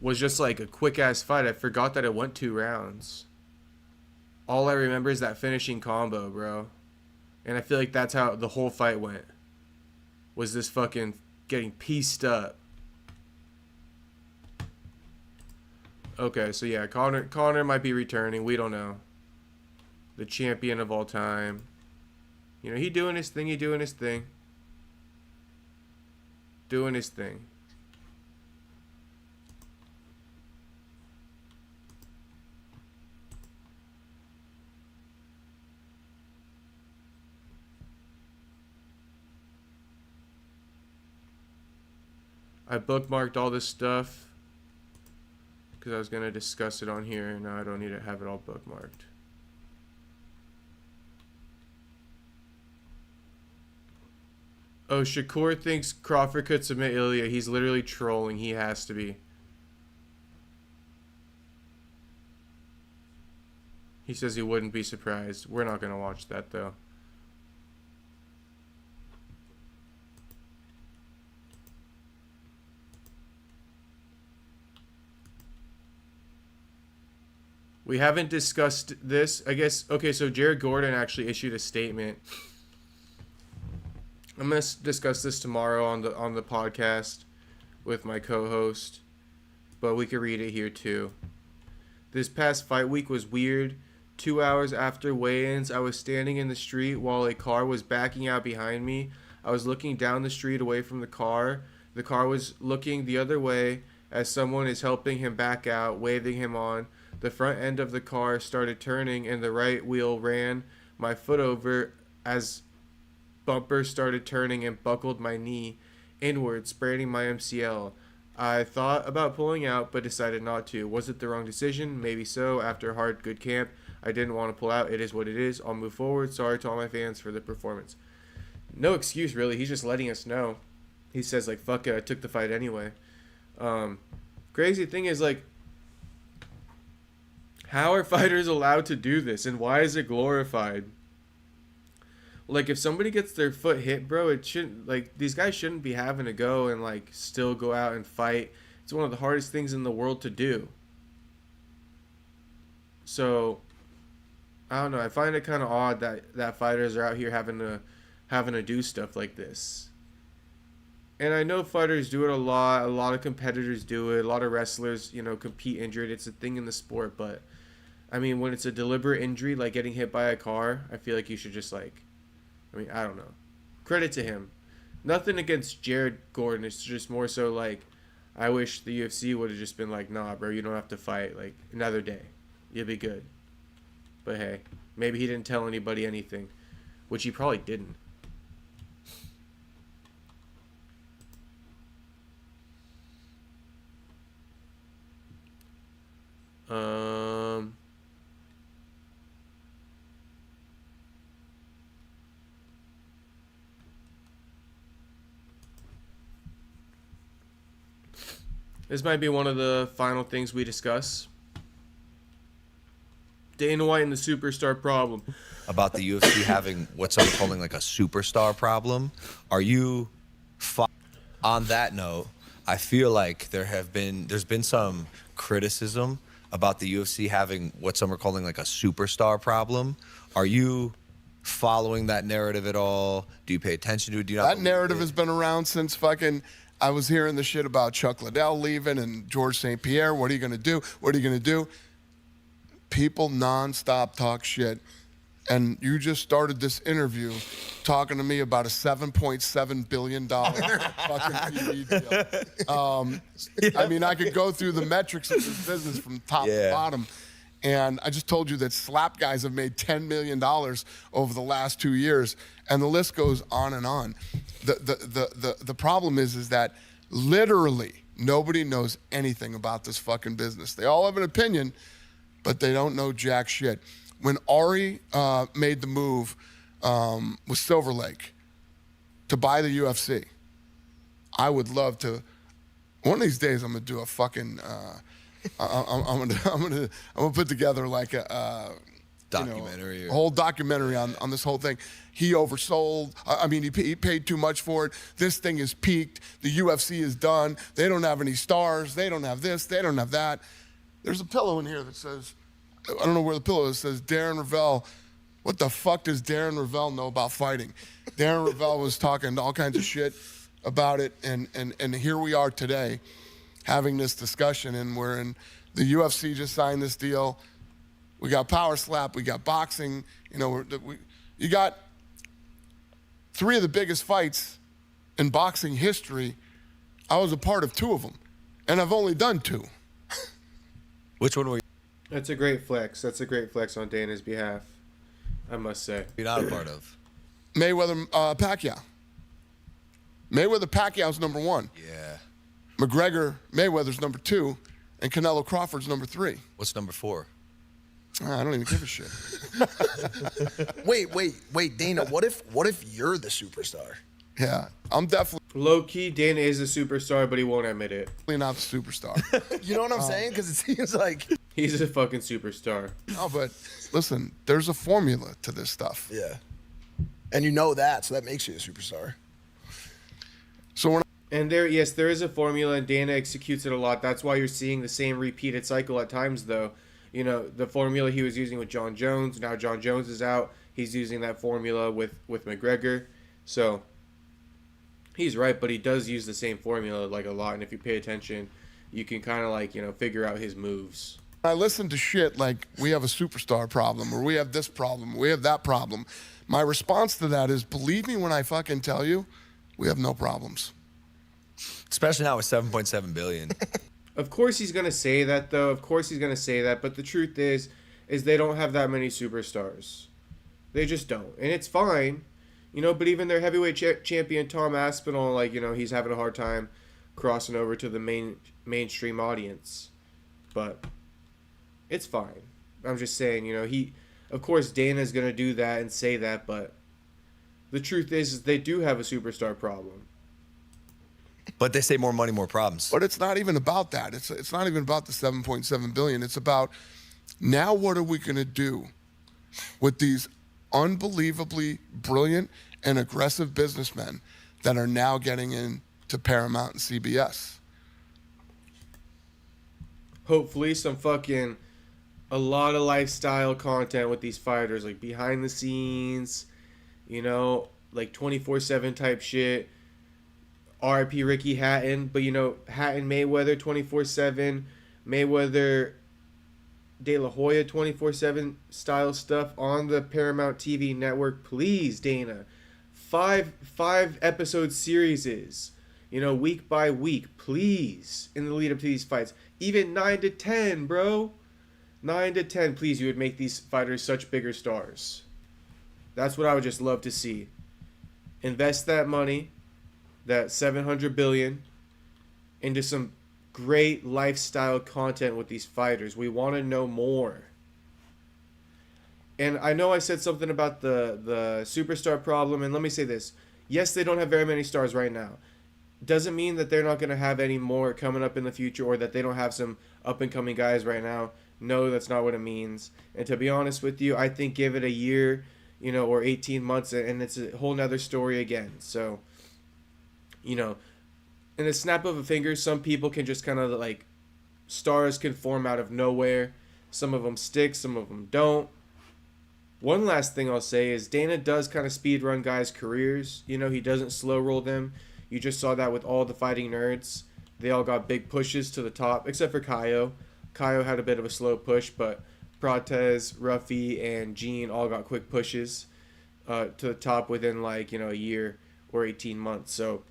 was just like a quick-ass fight. I forgot that it went 2 rounds. All I remember is that finishing combo, bro. And I feel like that's how the whole fight went. Was this fucking getting pieced up. Okay, so yeah, Conor might be returning. We don't know. The champion of all time. You know, he doing his thing. Doing his thing. I bookmarked all this stuff because I was going to discuss it on here, and now I don't need to have it all bookmarked. Oh, Shakur thinks Crawford could submit Ilia. He's literally trolling. He has to be. He says he wouldn't be surprised. We're not going to watch that, though. We haven't discussed this. I guess, okay, so Jared Gordon actually issued a statement. I'm going to discuss this tomorrow on the podcast with my co-host, but we could read it here too. This past fight week was weird. 2 hours after weigh-ins, I was standing in the street while a car was backing out behind me. I was looking down the street away from the car. The car was looking the other way as someone is helping him back out, waving him on. The front end of the car started turning and the right wheel ran my foot over as bumper started turning and buckled my knee inward, spraining my MCL. I thought about pulling out, but decided not to. Was it the wrong decision? Maybe so. After a hard, good camp, I didn't want to pull out. It is what it is. I'll move forward. Sorry to all my fans for the performance. No excuse, really. He's just letting us know. He says, like, fuck it, I took the fight anyway. Crazy thing is, like, how are fighters allowed to do this, and why is it glorified? Like, if somebody gets their foot hit, bro, it shouldn't, like, these guys shouldn't be having to go and, like, still go out and fight. It's one of the hardest things in the world to do. So, I don't know. I find it kind of odd that fighters are out here having to do stuff like this. And I know fighters do it a lot. A lot of competitors do it. A lot of wrestlers, you know, compete injured. It's a thing in the sport. But, I mean, when it's a deliberate injury, like getting hit by a car, I feel like you should just, like, I mean, I don't know. Credit to him. Nothing against Jared Gordon. It's just more so like, I wish the UFC would have just been like, nah, bro, you don't have to fight. Like, another day. You'll be good. But hey, maybe he didn't tell anybody anything. Which he probably didn't. This might be one of the final things we discuss. Dana White and the superstar problem. About the UFC having what some are calling like a superstar problem. Are you on that note? I feel like there's been some criticism about the UFC having what some are calling like a superstar problem. Are you following that narrative at all? Do you pay attention to it? Do you not that narrative has been around since fucking I was hearing the shit about Chuck Liddell leaving and George St. Pierre. What are you going to do? What are you going to do? People nonstop talk shit. And you just started this interview talking to me about a $7.7 billion fucking TV deal. I mean, I could go through the metrics of this business from top to bottom. And I just told you that slap guys have made $10 million over the last 2 years. And the list goes on and on. The problem is that literally nobody knows anything about this fucking business. They all have an opinion, but they don't know jack shit. When Ari made the move with Silver Lake to buy the UFC, I would love to. One of these days, I'm gonna do a fucking. I'm gonna put together like a documentary, a whole documentary on this whole thing. He oversold. I mean, he paid too much for it. This thing is peaked. The UFC is done. They don't have any stars. They don't have this. They don't have that. There's a pillow in here that says. I don't know where the pillow is. It says Darren Ravel. What the fuck does Darren Ravel know about fighting? Darren Ravel was talking all kinds of shit about it, and here we are today having this discussion, and we're in the UFC just signed this deal. We got Power Slap, we got boxing. You know, you got 3 of the biggest fights in boxing history. I was a part of 2 of them, and I've only done 2. Which one were you? That's a great flex. That's a great flex on Dana's behalf, I must say. You're not a part of. Mayweather, Pacquiao. Mayweather, Pacquiao's number 1. Yeah. McGregor, Mayweather's number 2, and Canelo Crawford's number 3. What's number 4? I don't even give a shit. Wait, Dana. What if you're the superstar? Yeah, I'm definitely low key. Dana is a superstar, but he won't admit it. Not the superstar. You know what I'm saying? Because it seems like he's a fucking superstar. No, but listen, there's a formula to this stuff. Yeah, and you know that, so that makes you a superstar. So there is a formula, and Dana executes it a lot. That's why you're seeing the same repeated cycle at times, though. You know, the formula he was using with John Jones. Now John Jones is out. He's using that formula with McGregor. So he's right, but he does use the same formula like a lot. And if you pay attention, you can kind of like, figure out his moves. I listen to shit like we have a superstar problem, or we have this problem, we have that problem. My response to that is, believe me when I fucking tell you, we have no problems. Especially now with $7.7 billion. Of course he's going to say that, though. Of course he's going to say that. But the truth is they don't have that many superstars. They just don't. And it's fine. But even their heavyweight champion, Tom Aspinall, he's having a hard time crossing over to the mainstream audience. But it's fine. I'm just saying, of course Dana's going to do that and say that. But the truth is they do have a superstar problem. But they say more money, more problems. But it's not even about that. It's not even about the $7.7 billion. It's about now what are we going to do with these unbelievably brilliant and aggressive businessmen that are now getting into Paramount and CBS. Hopefully a lot of lifestyle content with these fighters, like behind the scenes, like 24/7 type shit. RIP Ricky Hatton, but Hatton Mayweather 24/7, Mayweather De La Hoya 24/7 style stuff on the Paramount TV network. Please, Dana. 5 episode series, week by week, please, in the lead up to these fights. Even 9 to 10, bro. 9 to 10, please. You would make these fighters such bigger stars. That's what I would just love to see. Invest that money, that $700 billion, into some great lifestyle content with these fighters. We want to know more. And I know I said something about the superstar problem, and let me say this. Yes, they don't have very many stars right now. Doesn't mean that they're not going to have any more coming up in the future, or that they don't have some up-and-coming guys right now. No, that's not what it means. And to be honest with you, I think give it a year, or 18 months, and it's a whole nother story again. So, in a snap of a finger, some people can just kind of like, stars can form out of nowhere. Some of them stick, some of them don't. One last thing I'll say is Dana does kind of speed run guys' careers. He doesn't slow roll them. You just saw that with all the fighting nerds. They all got big pushes to the top, except for Kaio. Kaio had a bit of a slow push, but Protez, Ruffy, and Gene all got quick pushes to the top within a year or 18 months. So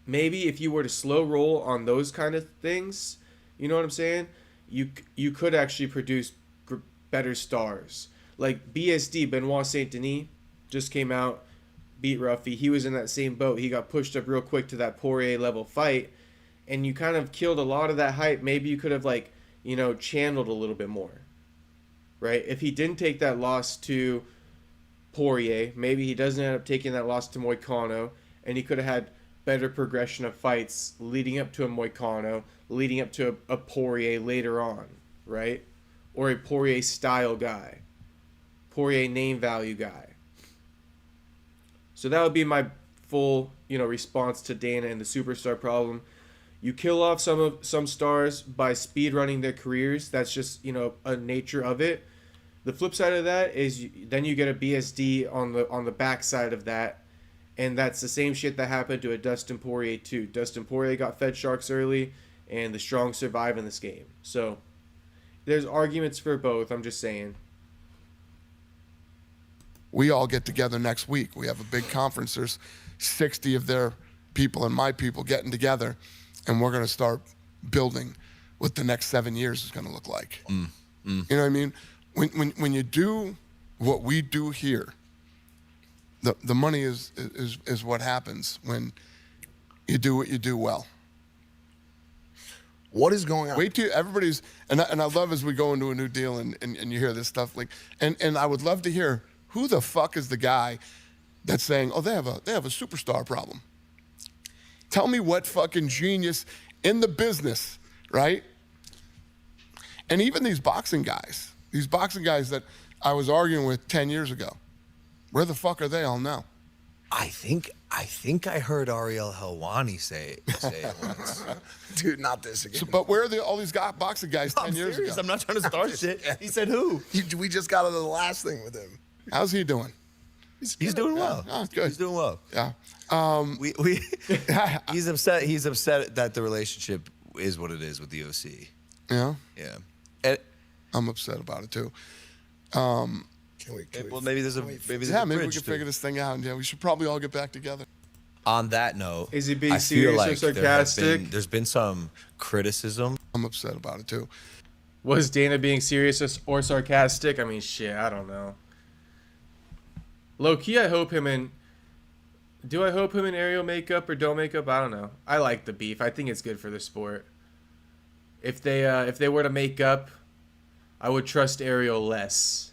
maybe if you were to slow roll on those kind of things, you know what I'm saying? You could actually produce better stars. Like BSD, Benoit Saint Denis, just came out, beat Ruffy. He was in that same boat. He got pushed up real quick to that Poirier level fight, and you kind of killed a lot of that hype. Maybe you could have channeled a little bit more, right? If he didn't take that loss to Poirier, maybe he doesn't end up taking that loss to Moicano, and he could have had better progression of fights leading up to a Moicano, leading up to a Poirier later on, right? Or a Poirier style guy, Poirier name value guy. So that would be my full, response to Dana and the superstar problem. You kill off some stars by speed running their careers. That's just, a nature of it. The flip side of that is then you get a BSD on the backside of that, and that's the same shit that happened to a Dustin Poirier too. Dustin Poirier got fed sharks early, and the strong survive in this game. So there's arguments for both. I'm just saying. We all get together next week. We have a big conference. There's 60 of their people and my people getting together, and we're going to start building what the next 7 years is going to look like. You know what I mean? When you do what we do here, the money is what happens when you do what you do well. What is going on? Wait till everybody's, and I love as we go into a new deal and you hear this stuff and I would love to hear who the fuck is the guy that's saying, oh, they have a superstar problem. Tell me what fucking genius in the business, right? And even these boxing guys that I was arguing with 10 years ago, where the fuck are they all now? I think I heard Ariel Helwani say it once. Dude, not this again. So, but where are all these boxing guys 10 years ago? I'm not trying to start shit. He said who? We just got to the last thing with him. How's he doing? He's doing well. Oh, good. He's doing well. Yeah. He's upset. He's upset that the relationship is what it is with the OC. Yeah. Yeah. I'm upset about it too. Maybe there's a maybe bridge we can to- figure this thing out. Yeah, we should probably all get back together. On that note, Is he being I feel serious or like sarcastic? there's been some criticism. I'm upset about it too. Was Dana being serious or sarcastic? I mean, shit, I don't know. Low key, I hope him and... Do I hope him in Ariel make up or don't make up? I don't know. I like the beef. I think it's good for the sport. If they were to make up, I would trust Ariel less.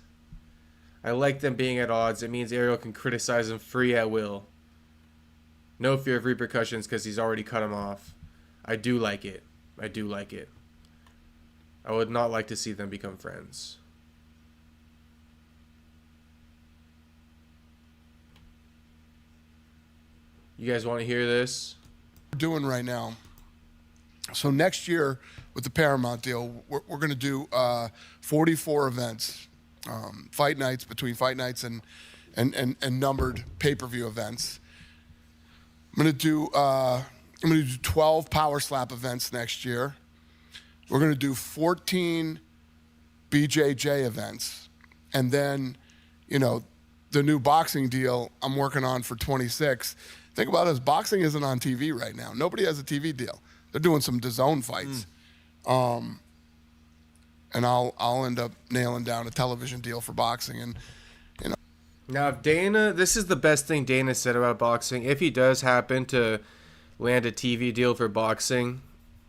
I like them being at odds. It means Ariel can criticize him free at will. No fear of repercussions because he's already cut him off. I do like it. I do like it. I would not like to see them become friends. You guys want to hear this? We're doing right now. So next year with the Paramount deal, we're going to do 44 events, fight nights between fight nights and numbered pay-per-view events. I'm going to do 12 power slap events next year. We're going to do 14 BJJ events, and then, the new boxing deal I'm working on for 26. Think about it, as boxing isn't on TV right now. Nobody has a TV deal. They're doing some DAZN fights. And I'll end up nailing down a television deal for boxing. And, Now, if Dana, this is the best thing Dana said about boxing. If he does happen to land a TV deal for boxing,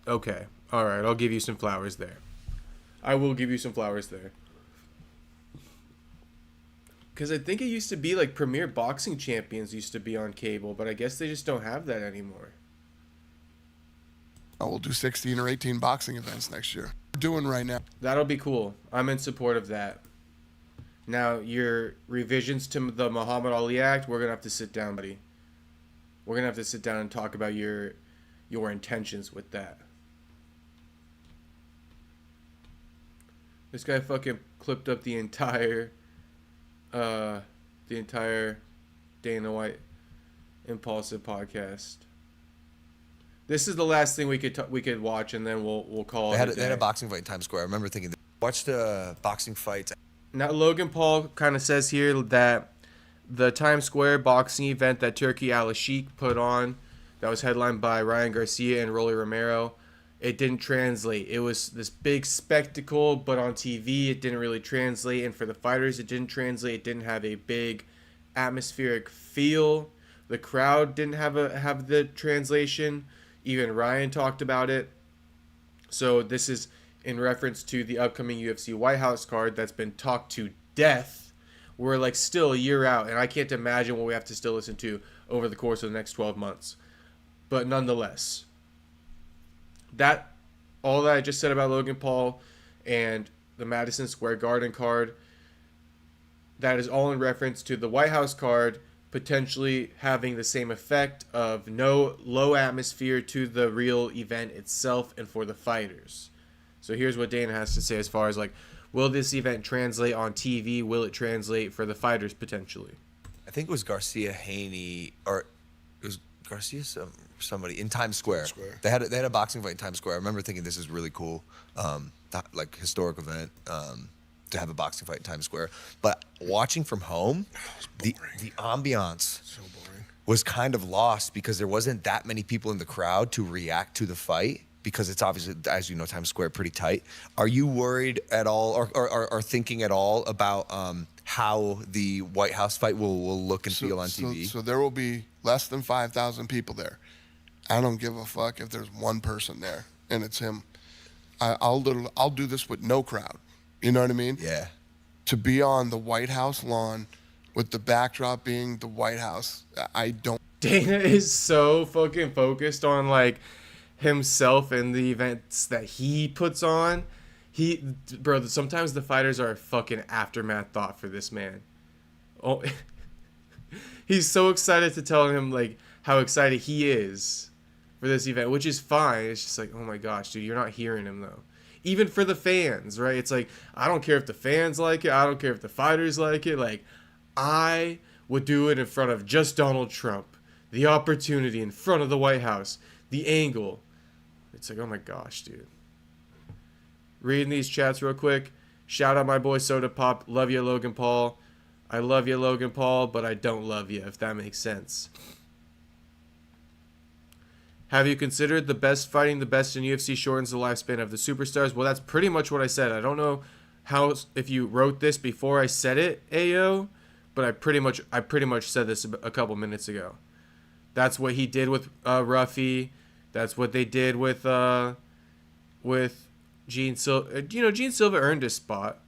Okay. All right. I'll give you some flowers there. I will give you some flowers there. Because I think it used to be like Premier Boxing Champions used to be on cable, but I guess they just don't have that anymore. Oh, we'll do 16 or 18 boxing events next year. We're doing right now. That'll be cool. I'm in support of that. Now, your revisions to the Muhammad Ali Act, we're going to have to sit down, buddy. We're going to have to sit down and talk about your intentions with that. This guy fucking clipped up the entire Dana White Impulsive podcast. This is the last thing we could watch, and then we'll call it. They had a boxing fight in Times Square. I remember thinking, watch the boxing fights. Now, Logan Paul kind of says here that the Times Square boxing event that Turki Al-Sheikh put on, that was headlined by Ryan Garcia and Rolly Romero, it didn't translate. It was this big spectacle, but on TV it didn't really translate. And for the fighters, it didn't translate. It didn't have a big atmospheric feel. The crowd didn't have the translation. Even Ryan talked about it. So this is in reference to the upcoming UFC White House card that's been talked to death. We're like still a year out, and I can't imagine what we have to still listen to over the course of the next 12 months. But nonetheless, all that I just said about Logan Paul and the Madison Square Garden card, that is all in reference to the White House card potentially having the same effect of no low atmosphere to the real event itself and for the fighters. So here's what Dana has to say as far as like, will this event translate on TV? Will it translate for the fighters potentially? I think it was Garcia Haney, or it was Garcia somebody in Times Square. They had a boxing fight in Times Square. I remember thinking this is really cool, like historic event to have a boxing fight in Times Square. But watching from home, the ambiance was kind of lost because there wasn't that many people in the crowd to react to the fight, because it's obviously, as you know, Times Square pretty tight. Are you worried at all, or thinking at all about how the White House fight will look and feel on TV? So there will be less than 5,000 people there. I don't give a fuck if there's one person there and it's him. I'll do this with no crowd. You know what I mean? Yeah. To be on the White House lawn with the backdrop being the White House, I don't. Dana is so fucking focused on like himself and the events that he puts on. Bro, sometimes the fighters are a fucking aftermath thought for this man. Oh, he's so excited to tell him like how excited he is for this event, which is fine. It's just like, oh my gosh, dude, you're not hearing him though. Even for the fans, right? It's like, I don't care if the fans like it. I don't care if the fighters like it. Like, I would do it in front of just Donald Trump. The opportunity in front of the White House. The angle. It's like, oh my gosh, dude. Reading these chats real quick. Shout out my boy Soda Pop. Love you, Logan Paul. I love you, Logan Paul, but I don't love you, if that makes sense. Have you considered the best fighting the best in UFC shortens the lifespan of the superstars? Well, that's pretty much what I said. I don't know if you wrote this before I said it, Ayo, but I pretty much said this a couple minutes ago. That's what he did with Ruffy. That's what they did with Gene Silva. You know, Gene Silva earned his spot,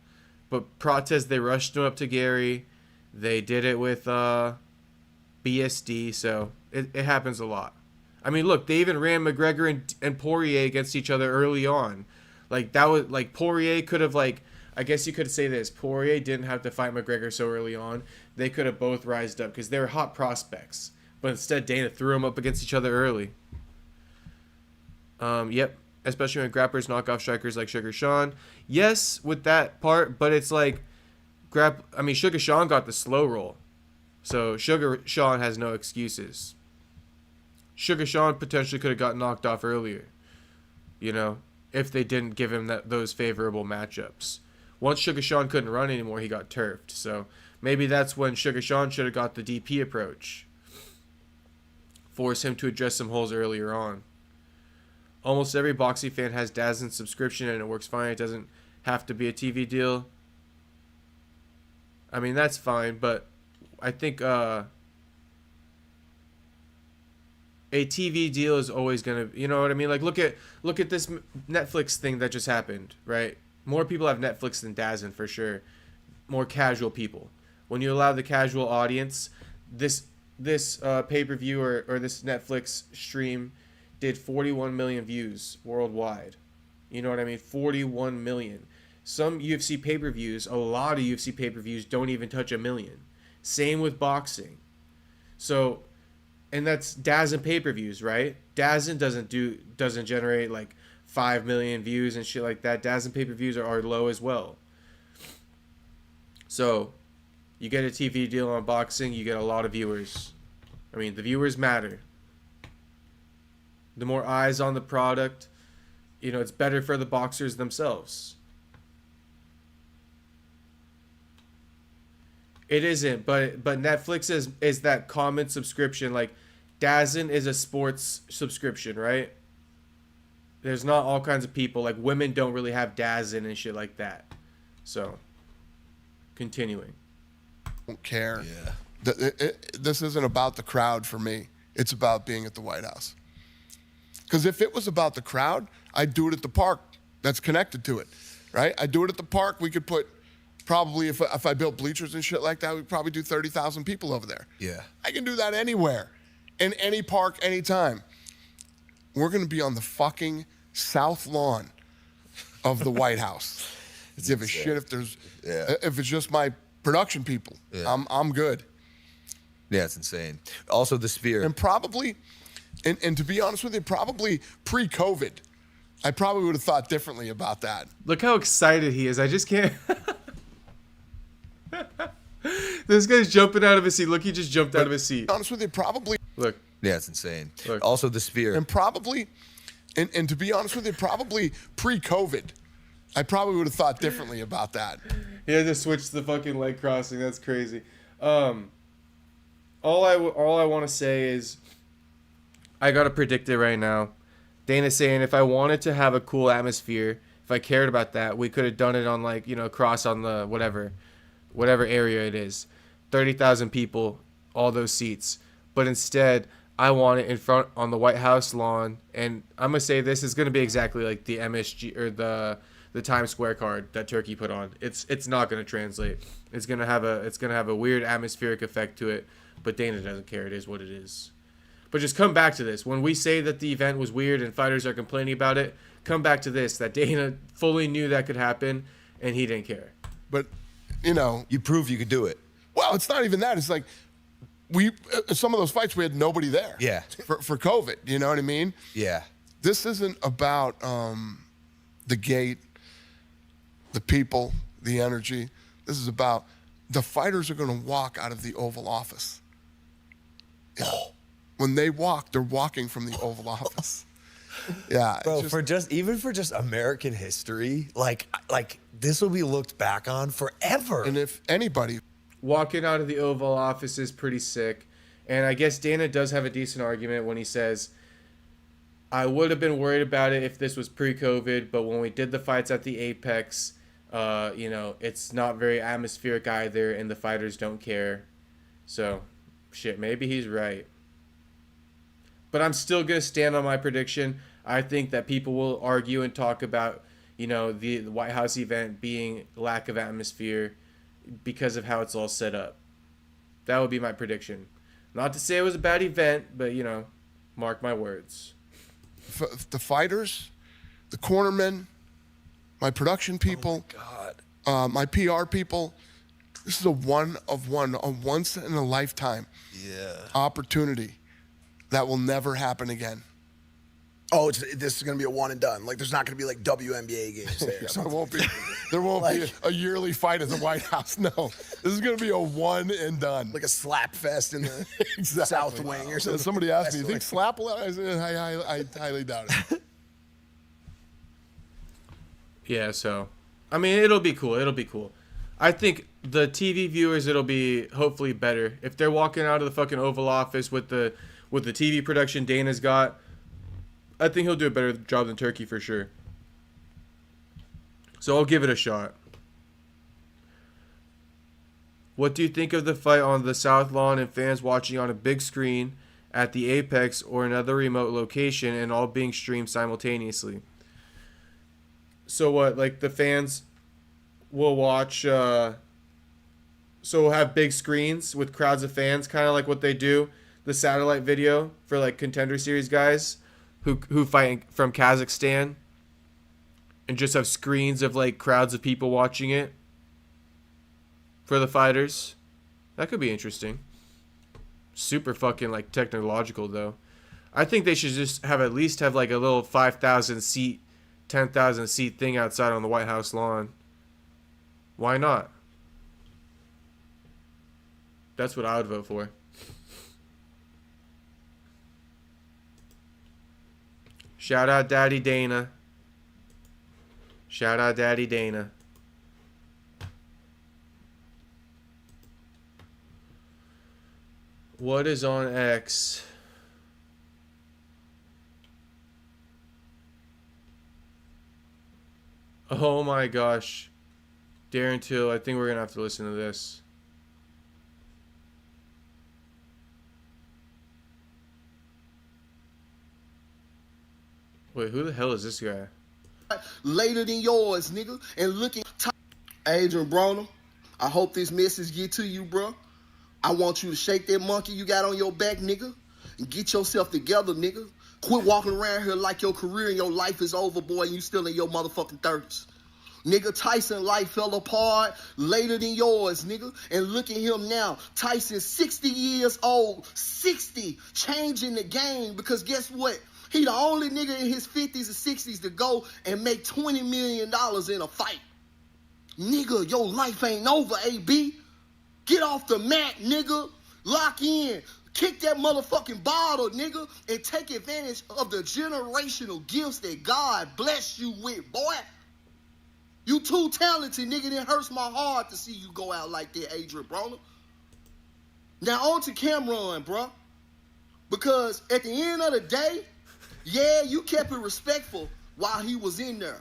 but Protez, they rushed him up to Gary. They did it with BSD, so it happens a lot. I mean, look, they even ran McGregor and Poirier against each other early on. Like, that was, like, Poirier could have, like, I guess you could say this. Poirier didn't have to fight McGregor so early on. They could have both rised up because they were hot prospects. But instead, Dana threw them up against each other early. Yep. Especially when grapplers knock off strikers like Sugar Sean. Yes, with that part, but it's like, Sugar Sean got the slow roll. So Sugar Sean has no excuses. Sugar Sean potentially could have got knocked off earlier, you know, if they didn't give him those favorable matchups. Once Sugar Sean couldn't run anymore, he got turfed. So maybe that's when Sugar Sean should have got the DP approach. Force him to address some holes earlier on. Almost every boxing fan has DAZN subscription and it works fine. It doesn't have to be a TV deal. I mean, that's fine, but I think a TV deal is always gonna, you know what I mean? Like look at this Netflix thing that just happened, right? More people have Netflix than DAZN for sure. More casual people. When you allow the casual audience, this pay-per-view or this Netflix stream did 41 million views worldwide. You know what I mean? 41 million. Some UFC pay-per-views, a lot of UFC pay-per-views don't even touch 1 million. Same with boxing. So, and that's DAZN pay-per-views, right? DAZN doesn't generate like 5 million views and shit like that. DAZN pay-per-views are low as well. So, you get a TV deal on boxing, you get a lot of viewers. I mean, the viewers matter. The more eyes on the product, you know, it's better for the boxers themselves. It isn't, but Netflix is that common subscription. Like, DAZN is a sports subscription, right? There's not all kinds of people. Like, women don't really have DAZN and shit like that. So, continuing. Don't care. Yeah. This isn't about the crowd for me. It's about being at the White House. Because if it was about the crowd, I'd do it at the park that's connected to it, right? I'd do it at the park. We could put probably, if I built bleachers and shit like that, we'd probably do 30,000 people over there. Yeah. I can do that anywhere, in any park, anytime. We're going to be on the fucking south lawn of the White House. Give a shit if there's, if it's just my production people. Yeah. I'm good. Yeah, it's insane. Also, the Sphere. And probably, and to be honest with you, probably pre-COVID, I probably would have thought differently about that. Look how excited he is. I just can't. This guy's jumping out of his seat. Look, he just jumped out of his seat. To be honest with you, probably. Look. Yeah, it's insane. Look. Also, the Sphere. And probably, and to be honest with you, probably pre-COVID, I probably would have thought differently about that. He had to switch the fucking leg crossing. That's crazy. All I want to say is, I gotta predict it right now. Dana's saying if I wanted to have a cool atmosphere, if I cared about that, we could have done it on, like, you know, across on the whatever area it is, 30,000 people, all those seats. But instead, I want it in front on the White House lawn, and I'm gonna say this is gonna be exactly like the MSG or the Times Square card that Turkey put on. It's not gonna translate. It's gonna have a weird atmospheric effect to it. But Dana doesn't care. It is what it is. But just come back to this. When we say that the event was weird and fighters are complaining about it, come back to this, that Dana fully knew that could happen, and he didn't care. But, you know. You proved you could do it. Well, it's not even that. It's like, some of those fights, we had nobody there. Yeah. For COVID, you know what I mean? Yeah. This isn't about the gate, the people, the energy. This is about the fighters are going to walk out of the Oval Office. Yeah. When they walk, they're walking from the Oval Office. Yeah, bro. For just American history, like this will be looked back on forever. And if anybody walking out of the Oval Office is pretty sick, and I guess Dana does have a decent argument when he says, "I would have been worried about it if this was pre-COVID, but when we did the fights at the Apex, you know, it's not very atmospheric either, and the fighters don't care." So, shit, maybe he's right. But I'm still going to stand on my prediction. I think that people will argue and talk about, you know, the White House event being lack of atmosphere because of how it's all set up. That would be my prediction. Not to say it was a bad event, but, you know, mark my words. The fighters, the cornermen, my production people, my PR people, this is a once in a lifetime opportunity that will never happen again. Oh, this is going to be a one and done. Like, there's not going to be like WNBA games there. Yeah, there won't be a yearly fight at the White House. No, this is going to be a one and done. Like a slap fest in the South Wing or something. Somebody asked me, "You think slap will?" I said, I highly doubt it. Yeah, so, I mean, it'll be cool. It'll be cool. I think the TV viewers, it'll be hopefully better. If they're walking out of the fucking Oval Office with the TV production Dana's got, I think he'll do a better job than Turkey for sure. So I'll give it a shot. What do you think of the fight on the South Lawn and fans watching on a big screen at the Apex or another remote location and all being streamed simultaneously. So what, like the fans will watch, so we'll have big screens with crowds of fans, kind of like what they do, the satellite video for like Contender Series guys who fight from Kazakhstan, and just have screens of like crowds of people watching it for the fighters. That could be interesting. Super fucking like technological though. I think they should just have at least have like a little 5,000 seat, 10,000 seat thing outside on the White House lawn. Why not? That's what I would vote for. Shout out Daddy Dana. Shout out Daddy Dana. What is on X? Oh my gosh. Darren Till, I think we're going to have to listen to this. Wait, who the hell is this guy? Later than yours, nigga. And looking... Adrien Broner, I hope this message get to you, bro. I want you to shake that monkey you got on your back, nigga, and get yourself together, nigga. Quit walking around here like your career and your life is over, boy, and you still in your motherfucking 30s. Nigga, Tyson life fell apart later than yours, nigga. And look at him now. Tyson's 60 years old, 60, changing the game, because guess what? He the only nigga in his 50s and 60s to go and make $20 million in a fight. Nigga, your life ain't over, AB. Get off the mat, nigga. Lock in. Kick that motherfucking bottle, nigga, and take advantage of the generational gifts that God bless you with, boy. You too talented, nigga. It hurts my heart to see you go out like that, Adrien Broner. Now on to Cameron, bro. Because at the end of the day, yeah, you kept it respectful while he was in there.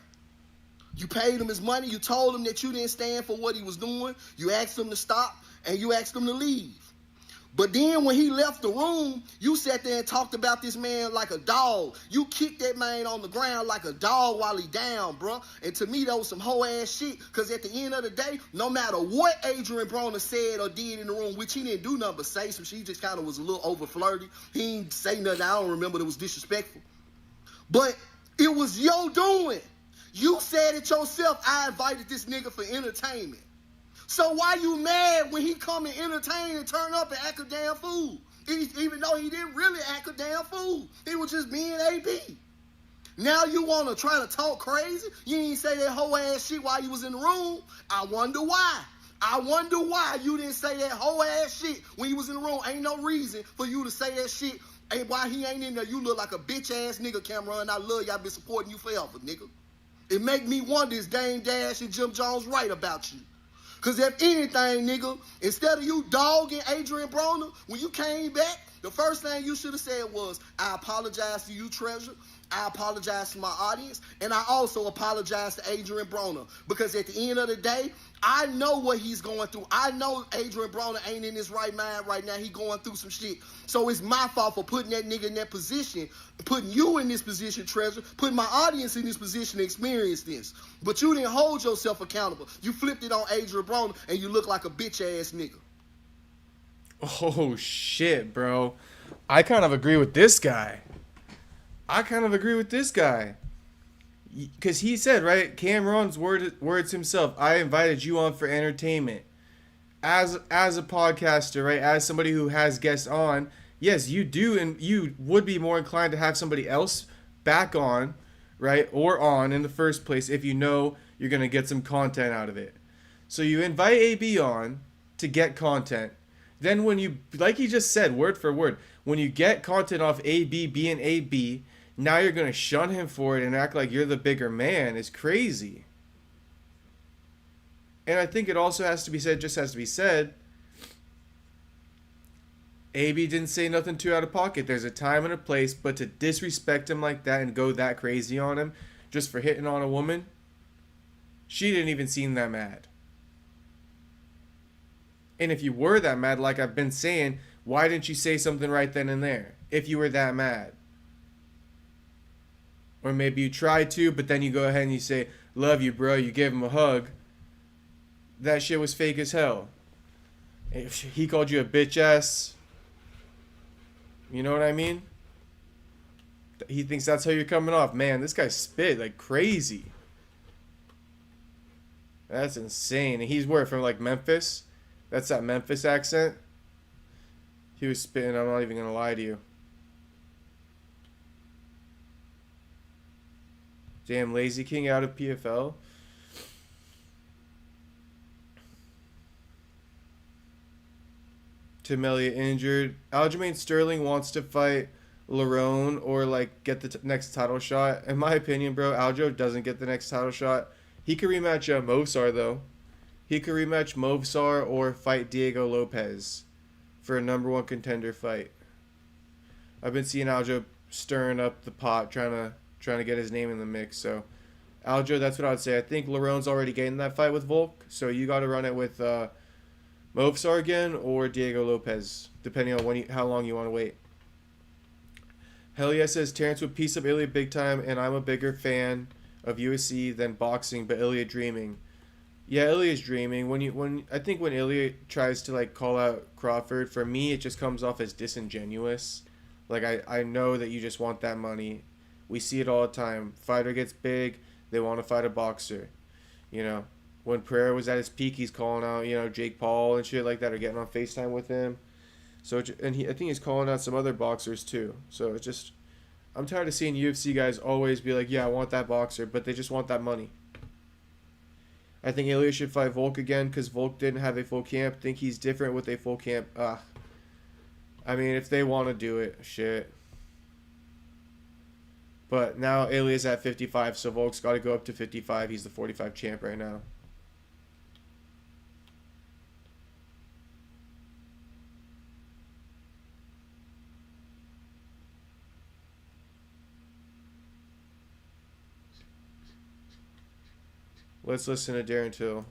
You paid him his money. You told him that you didn't stand for what he was doing. You asked him to stop, and you asked him to leave. But then when he left the room, you sat there and talked about this man like a dog. You kicked that man on the ground like a dog while he down, bro. And to me, that was some hoe ass shit. Because at the end of the day, no matter what Adrien Broner said or did in the room, which he didn't do nothing but say some shit, he just kind of was a little over flirty. He didn't say nothing. I don't remember that was disrespectful. But it was your doing. You said it yourself. I invited this nigga for entertainment. So why you mad when he come and entertain and turn up and act a damn fool? Even though he didn't really act a damn fool. He was just being AB. Now you want to try to talk crazy? You didn't say that whole ass shit while you was in the room? I wonder why. I wonder why you didn't say that whole ass shit when you was in the room. Ain't no reason for you to say that shit. And why he ain't in there, you look like a bitch ass nigga, Cameron. I love you. I've been supporting you forever, nigga. It make me wonder, is Dame Dash and Jim Jones right about you? Because if anything, nigga, instead of you dogging Adrien Broner, when you came back, the first thing you should have said was, I apologize to you, Treasure. I apologize to my audience. And I also apologize to Adrien Broner. Because at the end of the day, I know what he's going through. I know Adrien Broner ain't in his right mind right now. He going through some shit. So it's my fault for putting that nigga in that position, putting you in this position, Treasure, putting my audience in this position to experience this. But you didn't hold yourself accountable. You flipped it on Adrien Broner, and you look like a bitch-ass nigga. Oh, shit, bro. I kind of agree with this guy. Because he said, right, Cameron's words himself, I invited you on for entertainment. As a podcaster, right, as somebody who has guests on, yes, you do, and you would be more inclined to have somebody else back on, right, or on in the first place if you know you're going to get some content out of it. So you invite AB on to get content. Then when you, like he just said, word for word, when you get content off AB being AB, now you're going to shun him for it and act like you're the bigger man is crazy. And I think it also has to be said, AB didn't say nothing too out of pocket. There's a time and a place, but to disrespect him like that and go that crazy on him just for hitting on a woman, she didn't even seem that mad. And if you were that mad, like I've been saying, Why didn't you say something right then and there if you were that mad? Or maybe you tried to, but then you go ahead and you say, love you, bro. You give him a hug. That shit was fake as hell. If he called you a bitch ass. You know what I mean? He thinks that's how you're coming off. Man, this guy spit like crazy. That's insane. And he's where, from like Memphis? That's that Memphis accent? He was spitting, I'm not even going to lie to you. Damn, Lazy King out of PFL. Tim Elliott injured. Aljamain Sterling wants to fight Lerone or like get the next title shot. In my opinion, bro, Aljo doesn't get the next title shot. He could rematch Movsar though. He could rematch Movsar or fight Diego Lopez for a #1 contender fight. I've been seeing Aljo stirring up the pot, trying to get his name in the mix. So Aljo, that's what I would say. I think Lerone's already getting that fight with Volk, so you got to run it with Movsar again or Diego Lopez, depending on how long you want to wait. Hell yeah says Terence would piece up Ilia big time, and I'm a bigger fan of UFC than boxing, but Ilia dreaming. Yeah, Ilia's dreaming. I think when Ilia tries to like call out Crawford, for me it just comes off as disingenuous. Like I know that you just want that money. We see it all the time. Fighter gets big, they want to fight a boxer. You know, when Pereira was at his peak, he's calling out, you know, Jake Paul and shit like that, or getting on FaceTime with him. So I think he's calling out some other boxers too. So it's just, I'm tired of seeing UFC guys always be like, yeah, I want that boxer, but they just want that money. I think Ilia should fight Volk again because Volk didn't have a full camp. Think he's different with a full camp. I mean, if they want to do it, shit. But now Ilia's at 55, so Volk's got to go up to 55. He's the 45 champ right now. Let's listen to Darren Till.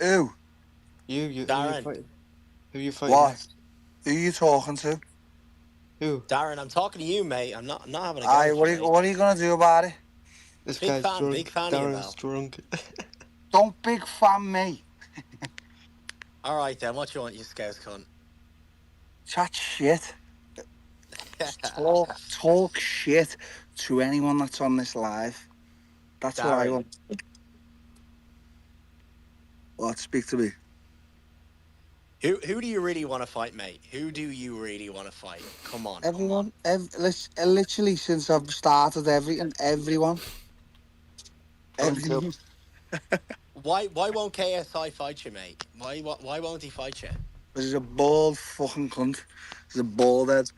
Who? You Darren. Who you fighting? What? Who you talking to? Who? Darren, I'm talking to you, mate. I'm not having a go. Aye, at you, what are you gonna do about it? This Big guy's fan, drunk. big fan of you, Darren's Val. drunk. Don't big fan me. All right then, what you want, you scouse cunt? Chat shit. Talk shit to anyone that's on this live. That's what I Darren. want. What? Speak to me. Who do you really want to fight, mate? Who do you really want to fight? Come on. Everyone. Literally since I've started everyone. Everyone. Why won't KSI fight you, mate? Why won't he fight you? Because he's a bald fucking cunt. He's a bald head.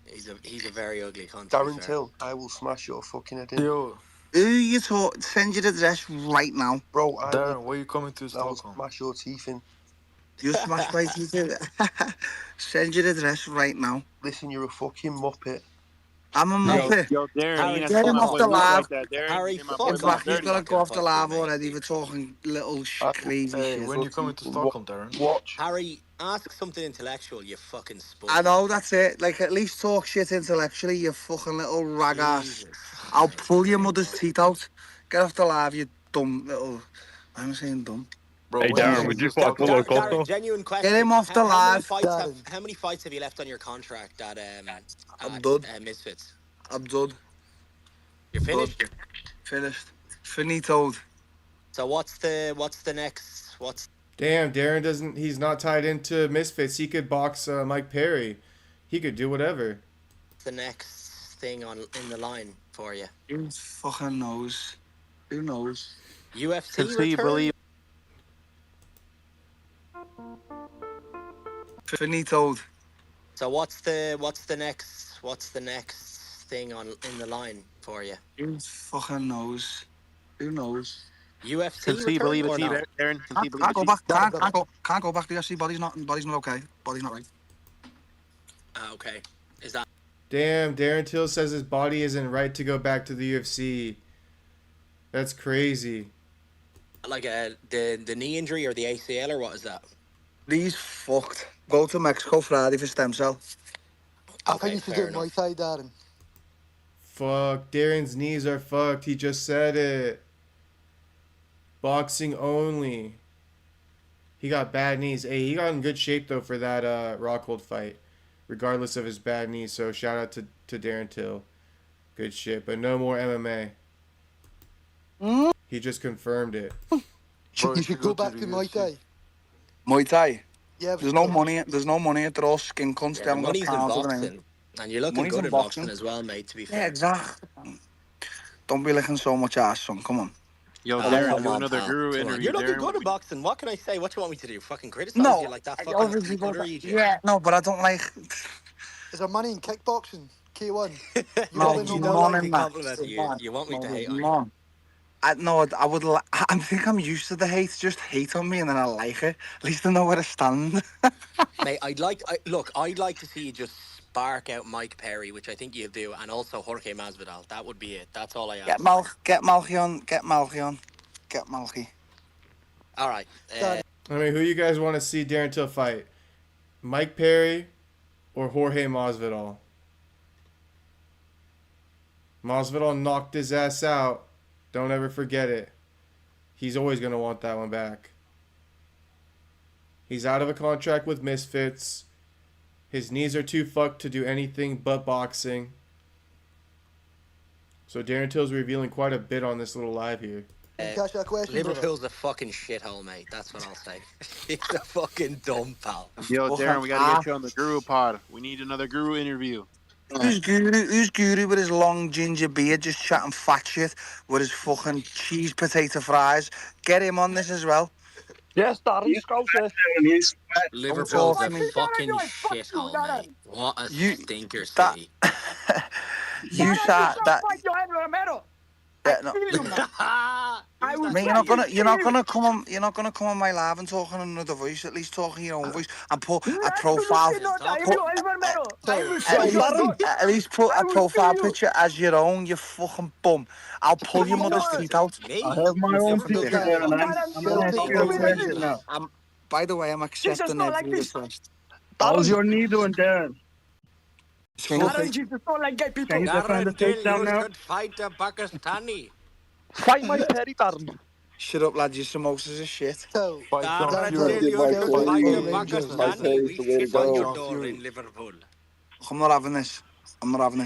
He's a very ugly cunt. Darren Till, I will smash your fucking head in. Yo. Who you talk? Send your address right now. Bro, Darren, where are you coming to I will Stockholm? smash your teeth in. You smash my teeth in. Send your address right now. Listen, you're a fucking muppet. I'm a muppet. Yo, Darren, Get him off the live. Harry, In fact, he's got to go off the live already. We're talking little crazy shit. When you coming to Stockholm, Darren? Watch. Harry, ask something intellectual, you fucking sport. I know, that's it. Like, at least talk shit intellectually, you fucking little rag ass. I'll pull your mother's teeth out. Get off the live, you dumb little... I'm saying dumb. Bro, Hey, Darren, would you fight Paulo Costa? Genuine question. Get him off the live. How many fights have you left on your contract at I'm done. Misfits? I'm done. You're finished? Finished. Finitoed. So what's the next? Damn, Darren doesn't. He's not tied into Misfits. He could box Mike Perry. He could do whatever. The next thing in the line for you? Who fucking knows? Who knows? UFC return? Finitoed. So what's the next thing in the line for you? Who fucking knows? Who knows? UFC return or no? Darren? Can't go back. Can't go back to the UFC. Body's not okay. Body's not right. Okay. Is that? Damn, Darren Till says his body isn't right to go back to the UFC. That's crazy. Like the knee injury or the ACL or what is that? He's fucked. Go to Mexico Friday for stem cell. I think you should do Muay Thai, Darren. Fuck, Darren's knees are fucked. He just said it. Boxing only. He got bad knees. Hey, he got in good shape though for that Rockhold fight, regardless of his bad knees. So shout out to Darren Till. Good shit, but no more MMA. He just confirmed it. You should go back to Muay Thai. Muay Thai. Yeah, there's no money. There's no money. They're all skin cunts. Yeah, money's in boxing, and you're looking good in boxing as well, mate. To be fair. Yeah, exactly. Don't be licking so much ass, son. Come on. Yo, Darren, do another guru interview. You're looking Darren. good in boxing. What can I say? What do you want me to do? Fucking criticize No, you like that? Fucking yeah, no, but I don't like. Is there money in kickboxing? K1. No, you want me to hate on you? No, I would. I think I'm used to the hate. Just hate on me, and then I like it. At least I know where to stand. Mate, I'd like to see you just spark out Mike Perry, which I think you'll do, and also Jorge Masvidal. That would be it. That's all I ask. Get Malchi on. Get Malchi. All right. I mean, who you guys want to see Darren Till fight? Mike Perry or Jorge Masvidal? Masvidal knocked his ass out. Don't ever forget it. He's always going to want that one back. He's out of a contract with Misfits. His knees are too fucked to do anything but boxing. So Darren Till's revealing quite a bit on this little live here. Liverpool's a fucking shithole, mate. That's what I'll say. He's a fucking dumb pal. Yo, Darren, we gotta get you on the Guru pod. We need another Guru interview. Who's Guru with his long ginger beard just chatting fat shit with his fucking cheese potato fries? Get him on this as well. Yes, Darren, Liverpool's a fucking shithole, mate. What a stinker city. You said that. Yeah, no. Mate, you're not gonna come on my live and talk in another voice. At least talk in your own voice and put a profile. At least put a profile picture as your own. You fucking bum. I'll pull your mother's teeth out. I have my own picture there, and I'm by the way, I'm accepting every request. How's your knee doing, Darren? Can you defend the takedown now? Fight a Pakistani. Fight my Perry, Darren. Shut up, lad. Your samosas are shit. I'm not having this.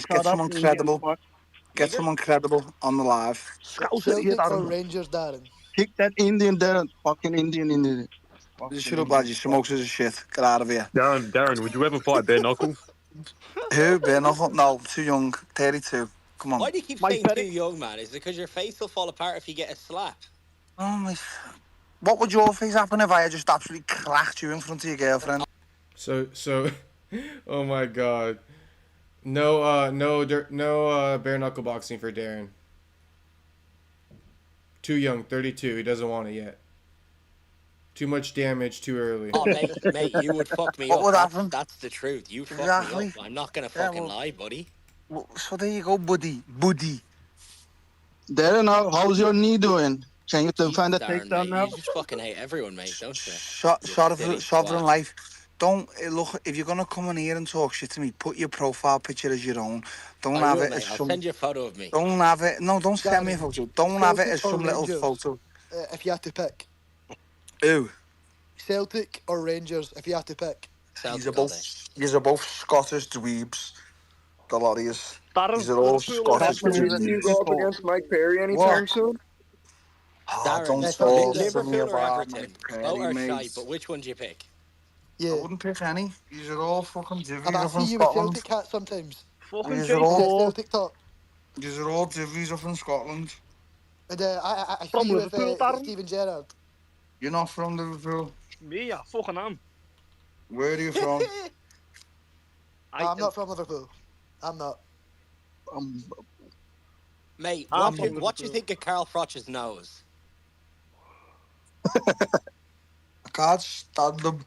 Get someone credible. Get someone credible on the live. Celtic or Rangers, Darren? Pick that Indian, Darren. Fucking Indian. Shut up, lad. Your samosas are shit. Get out of here. Darren, would you ever fight Bare Knuckle? Who? Bare Knuckle? No, too young. 32. Come on. Why do you keep saying too young, man? Is it because your face will fall apart if you get a slap? Oh my! What would your face happen if I had just absolutely cracked you in front of your girlfriend? So, oh my God, no bare knuckle boxing for Darren. Too young, 32. He doesn't want it yet. Too much damage too early. Oh, mate, you would fuck me what up. Would happen? That's the truth. You fuck me up. I'm not gonna fucking lie, buddy. So there you go, buddy. Darren, how's your knee doing? Can you defend the takedown now? You just fucking hate everyone, mate, don't you? Sovereign life. Don't look. If you're gonna come in here and talk shit to me, put your profile picture as your own. Don't have it as I'll send you a photo of me. Don't have it. No, don't send me a photo. Don't have it as some little photo. If you had to pick. Who? Celtic or Rangers, if you had to pick. These are both Scottish dweebs. The lot of yous. These are all Scottish dweebs. You go up against Mike Perry anytime soon? Oh, don't talk to me Liverpool or about Everton? Mike Perry, Both are mate. shy, but which one do you pick? Yeah. I wouldn't pick any. These are all fucking divvies And I up in see you with Scotland. Celtic hats sometimes. These are all Celtic top. These are all divvies up in Scotland. And I see you with Steven Gerrard. You're not from Liverpool. Me, yeah, fucking am. Where are you from? I'm not from Liverpool. I'm not. Mate, I'm what do you think of Carl Froch's nose? I can't stand them.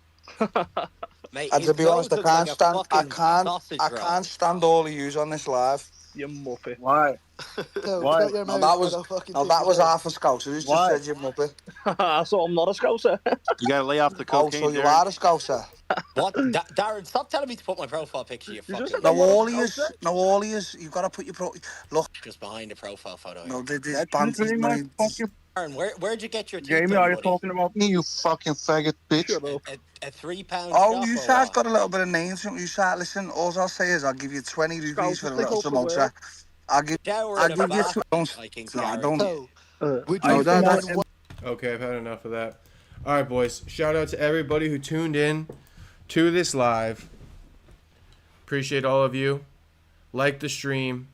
Mate, And to his be honest, nose looks like a fucking sausage I roll. can't stand all of yous on this live. You muppet. Why? Why? No, that was half a scouser who's just Why? said you muppet. So I'm not a scouser. You gotta lay off the Oh, cocaine, so you Darren. are a scouser? What? Darren, stop telling me to put my profile picture, you fucking... No, all of yous, you've got to put your look. Just behind the profile photo here. No, this banter, mate. Darren, where'd you get your teeth Jamie, done, are you buddy? talking about me, you fucking faggot bitch? A £3 Oh, shop you or guys what? got a little bit of names. You start listen. All I'll say is I'll give you 20 rupees for a little samosa. I'll give you. I think No, I Darren. don't. No, that's okay. I've had enough of that. All right, boys. Shout out to everybody who tuned in to this live. Appreciate all of you. Like the stream.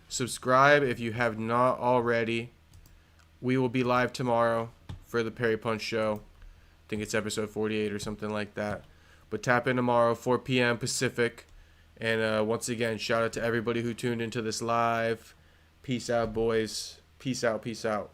Subscribe if you have not already. We will be live tomorrow for the Perry Punch show. I think it's episode 48 or something like that. But tap in tomorrow, 4 p.m. Pacific. And once again, shout out to everybody who tuned into this live. Peace out, boys. Peace out. Peace out.